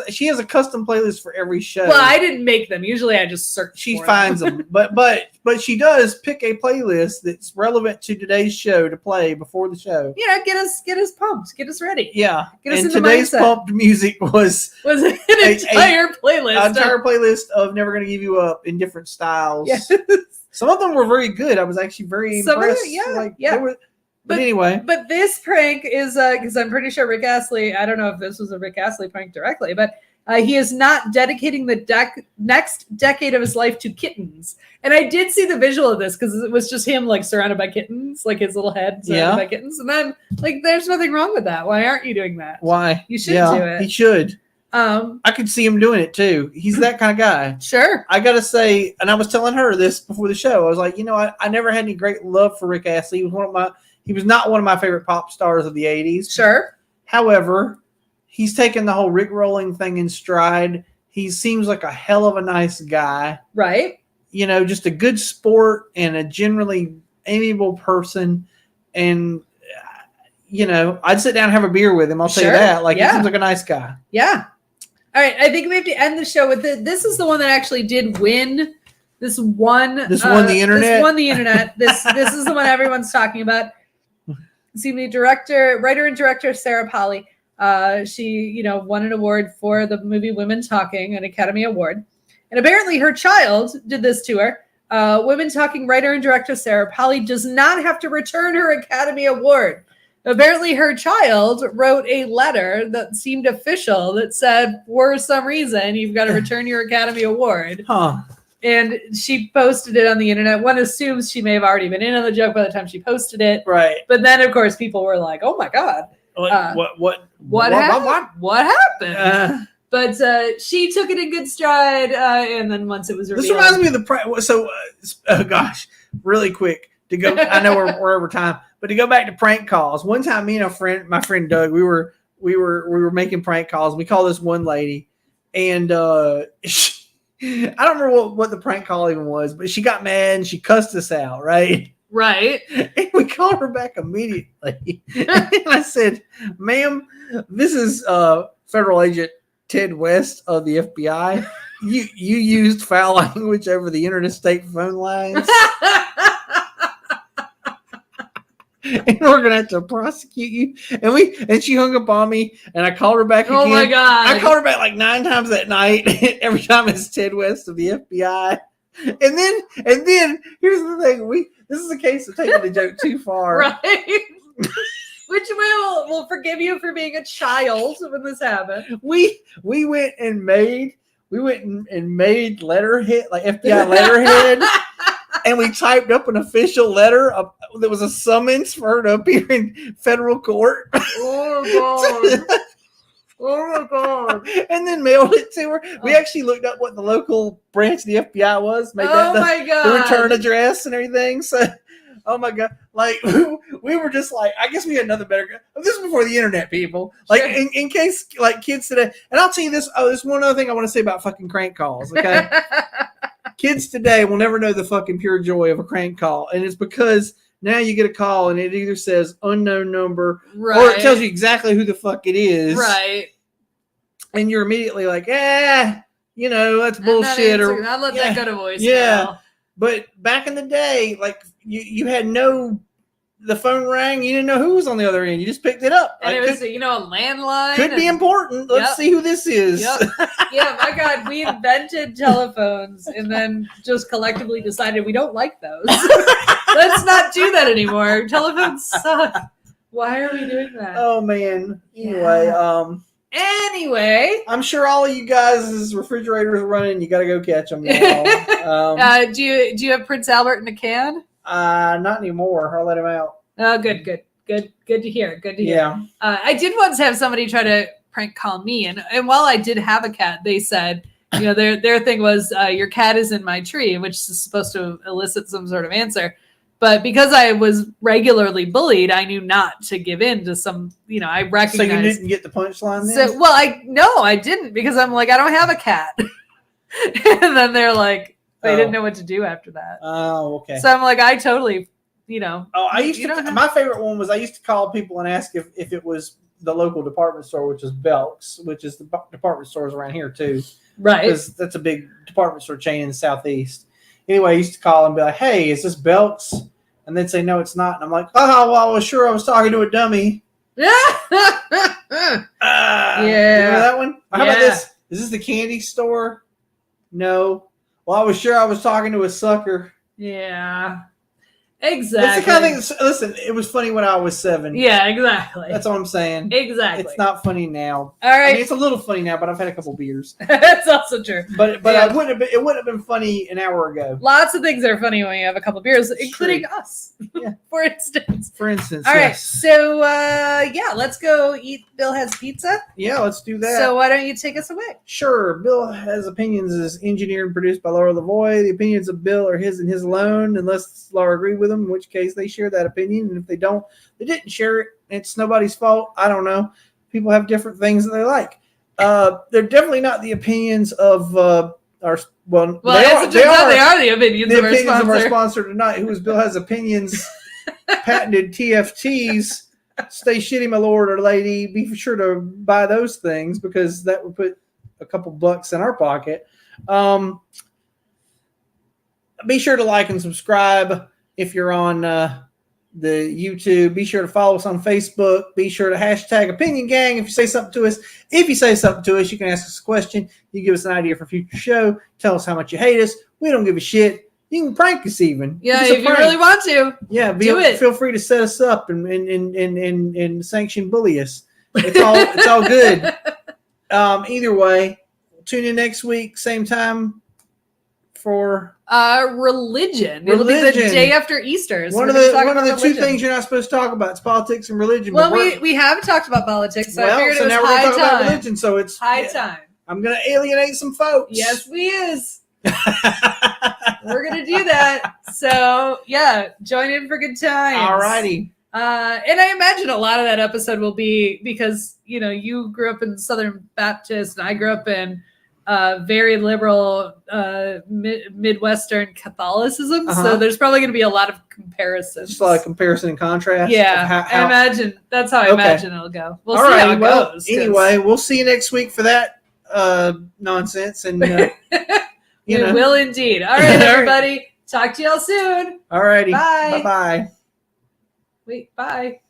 [SPEAKER 2] She has a custom playlist for every show.
[SPEAKER 1] Well, I didn't make them. Usually I just search.
[SPEAKER 2] She finds them. But she does pick a playlist that's relevant to today's show to play before the show.
[SPEAKER 1] Yeah, get us pumped. Get us ready.
[SPEAKER 2] Yeah.
[SPEAKER 1] Get us
[SPEAKER 2] and today's pumped music was
[SPEAKER 1] an entire playlist.
[SPEAKER 2] An entire playlist of Never Gonna Give You Up in different styles. Yes. Some of them were very good. I was actually very impressed. But anyway.
[SPEAKER 1] But this prank is, because I'm pretty sure Rick Astley, I don't know if this was a Rick Astley prank directly, but he is not dedicating the next decade of his life to kittens. And I did see the visual of this because it was just him like surrounded by kittens, like his little head surrounded by kittens. And then like, there's nothing wrong with that. Why aren't you doing that?
[SPEAKER 2] Why?
[SPEAKER 1] You should do it.
[SPEAKER 2] He should. I could see him doing it too. He's that kind of guy.
[SPEAKER 1] Sure.
[SPEAKER 2] I gotta say, and I was telling her this before the show. I was like, I never had any great love for Rick Astley. He was not one of my favorite pop stars of the 80s.
[SPEAKER 1] Sure.
[SPEAKER 2] However, he's taken the whole Rick-rolling thing in stride. He seems like a hell of a nice guy.
[SPEAKER 1] Right.
[SPEAKER 2] Just a good sport and a generally amiable person. And, I'd sit down and have a beer with him. I'll tell you that. He seems like a nice guy.
[SPEAKER 1] Yeah. All right. I think we have to end the show with it. This is the one that actually did win. This won the internet. This won the internet. This is the one everyone's talking about. See me, writer and director Sarah Polley. She, won an award for the movie Women Talking, an Academy Award. And apparently her child did this to her. Women Talking writer and director Sarah Polley does not have to return her Academy Award. Apparently her child wrote a letter that seemed official that said, for some reason, you've got to return your Academy Award.
[SPEAKER 2] Huh. And
[SPEAKER 1] she posted it on the internet. One assumes she may have already been in on the joke by the time she posted it.
[SPEAKER 2] Right.
[SPEAKER 1] But then, of course, people were like, oh, my God. What happened? But she took it in good stride. And then once it was revealed.
[SPEAKER 2] This reminds me of the prank. So, really quick to go. I know we're over time. But to go back to prank calls. One time, me and my friend Doug, we were making prank calls. We called this one lady. And I don't remember what the prank call even was, but she got mad and she cussed us out, right?
[SPEAKER 1] Right.
[SPEAKER 2] And we called her back immediately. And I said, ma'am, this is Federal Agent Ted West of the FBI. You used foul language over the interstate phone lines. And we're gonna have to prosecute you. And she hung up on me, and I called her back again.
[SPEAKER 1] Oh my God.
[SPEAKER 2] I called her back like 9 times that night. Every time it's Ted West of the FBI. And then here's the thing. This is a case of taking the joke too far.
[SPEAKER 1] Right. Which we'll forgive you for being a child when this happened.
[SPEAKER 2] We went and made letterhead, like FBI letterhead, and we typed up an official letter that was a summons for her to appear in federal court.
[SPEAKER 1] Oh God. Oh my God.
[SPEAKER 2] And then mailed it to her. We actually looked up what the local branch of the FBI was, made that the return address and everything. So oh my God. Like we were just like, I guess we had another better. This is before the internet, people. Like sure. in case like kids today, and I'll tell you this. Oh, there's one other thing I want to say about fucking crank calls. Okay. Kids today will never know the fucking pure joy of a crank call. And it's because now you get a call and it either says unknown number or it tells you exactly who the fuck it is.
[SPEAKER 1] Right.
[SPEAKER 2] And you're immediately like, that's bullshit. Or
[SPEAKER 1] I'll let that go to voicemail.
[SPEAKER 2] Yeah. But back in the day, like you had the phone rang, you didn't know who was on the other end. You just picked it up.
[SPEAKER 1] And it was, a landline.
[SPEAKER 2] Could be important. Let's see who this is.
[SPEAKER 1] Yep. Yeah, my God, we invented telephones and then just collectively decided we don't like those. Let's not do that anymore. Telephones suck. Why are we doing that?
[SPEAKER 2] Oh, man. Anyway, I'm sure all of you guys' refrigerators are running. You got to go catch them now.
[SPEAKER 1] Do you have Prince Albert in a can?
[SPEAKER 2] Not anymore. I'll let him out.
[SPEAKER 1] Oh, good to hear. Good to hear.
[SPEAKER 2] Yeah.
[SPEAKER 1] I did once have somebody try to prank call me, and while I did have a cat, they said, their thing was, your cat is in my tree, which is supposed to elicit some sort of answer. But because I was regularly bullied, I knew not to give in to some, I recognized.
[SPEAKER 2] So you didn't get the punchline then?
[SPEAKER 1] So, well, I didn't, because I'm like, I don't have a cat. And then they're like, they didn't know what to do after that.
[SPEAKER 2] Oh, okay.
[SPEAKER 1] So I'm like, I totally,
[SPEAKER 2] I used to, my favorite one was I used to call people and ask if it was the local department store, which is Belk's, which is the department stores around here too.
[SPEAKER 1] Right.
[SPEAKER 2] Because that's a big department store chain in the Southeast. Anyway, I used to call and be like, hey, is this Belk's? And they'd say, no, it's not. And I'm like, oh, well, I was sure I was talking to a dummy.
[SPEAKER 1] Yeah.
[SPEAKER 2] Remember that one? How about this? Is this the candy store? No. Well, I was sure I was talking to a sucker.
[SPEAKER 1] Yeah. Exactly.
[SPEAKER 2] It's the kind of thing. Listen, it was funny when I was 7.
[SPEAKER 1] Yeah, exactly.
[SPEAKER 2] That's all I'm saying.
[SPEAKER 1] Exactly.
[SPEAKER 2] It's not funny now.
[SPEAKER 1] All right.
[SPEAKER 2] I mean, it's a little funny now, but I've had a couple beers.
[SPEAKER 1] That's also true.
[SPEAKER 2] But it wouldn't have been funny an hour ago.
[SPEAKER 1] Lots of things are funny when you have a couple beers, including us.
[SPEAKER 2] Yeah.
[SPEAKER 1] For instance.
[SPEAKER 2] All
[SPEAKER 1] right. So let's go eat Bill Has Pizza.
[SPEAKER 2] Yeah, let's do that.
[SPEAKER 1] So why don't you take us away?
[SPEAKER 2] Sure. Bill Has Opinions is engineered and produced by Laura Lavoie. The opinions of Bill are his and his alone, unless Laura agreed with them, in which case they share that opinion. And if they don't, they didn't share it. It's nobody's fault. I don't know. People have different things that they like. They're definitely not the opinions of our. Well, they are
[SPEAKER 1] the opinions of
[SPEAKER 2] our sponsor tonight, who is Bill Has Opinions, patented TFTs. Stay shitty, my lord or lady. Be sure to buy those things because that would put a couple bucks in our pocket. Be sure to like and subscribe if you're on the YouTube. Be sure to follow us on Facebook. Be sure to hashtag Opinion Gang if you say something to us. If you say something to us, you can ask us a question. You give us an idea for a future show. Tell us how much you hate us. We don't give a shit. You can prank us even.
[SPEAKER 1] Yeah, if you really want to.
[SPEAKER 2] Yeah, feel free to set us up and sanction bully us. It's all good. Either way, tune in next week, same time for
[SPEAKER 1] religion. It'll be the day after Easter. So
[SPEAKER 2] one of the two things you're not supposed to talk about is politics and religion.
[SPEAKER 1] Well, we have talked about politics, so I figured it was
[SPEAKER 2] now we're
[SPEAKER 1] high
[SPEAKER 2] going to talk
[SPEAKER 1] time.
[SPEAKER 2] about religion. So it's
[SPEAKER 1] high time.
[SPEAKER 2] I'm going to alienate some folks.
[SPEAKER 1] Yes, we is. We're gonna do that. So yeah, join in for good times.
[SPEAKER 2] Alrighty.
[SPEAKER 1] And I imagine a lot of that episode will be because you grew up in Southern Baptist and I grew up in very liberal Midwestern Catholicism. So there's probably going to be a lot of comparisons.
[SPEAKER 2] Just a lot of comparison and contrast.
[SPEAKER 1] Yeah, I imagine that's how I imagine it'll go. We'll see how it goes.
[SPEAKER 2] Anyway, we'll see you next week for that. nonsense. And,
[SPEAKER 1] We will indeed. All right, everybody. Talk to y'all soon.
[SPEAKER 2] All righty.
[SPEAKER 1] Bye.
[SPEAKER 2] Bye-bye.
[SPEAKER 1] Wait, bye.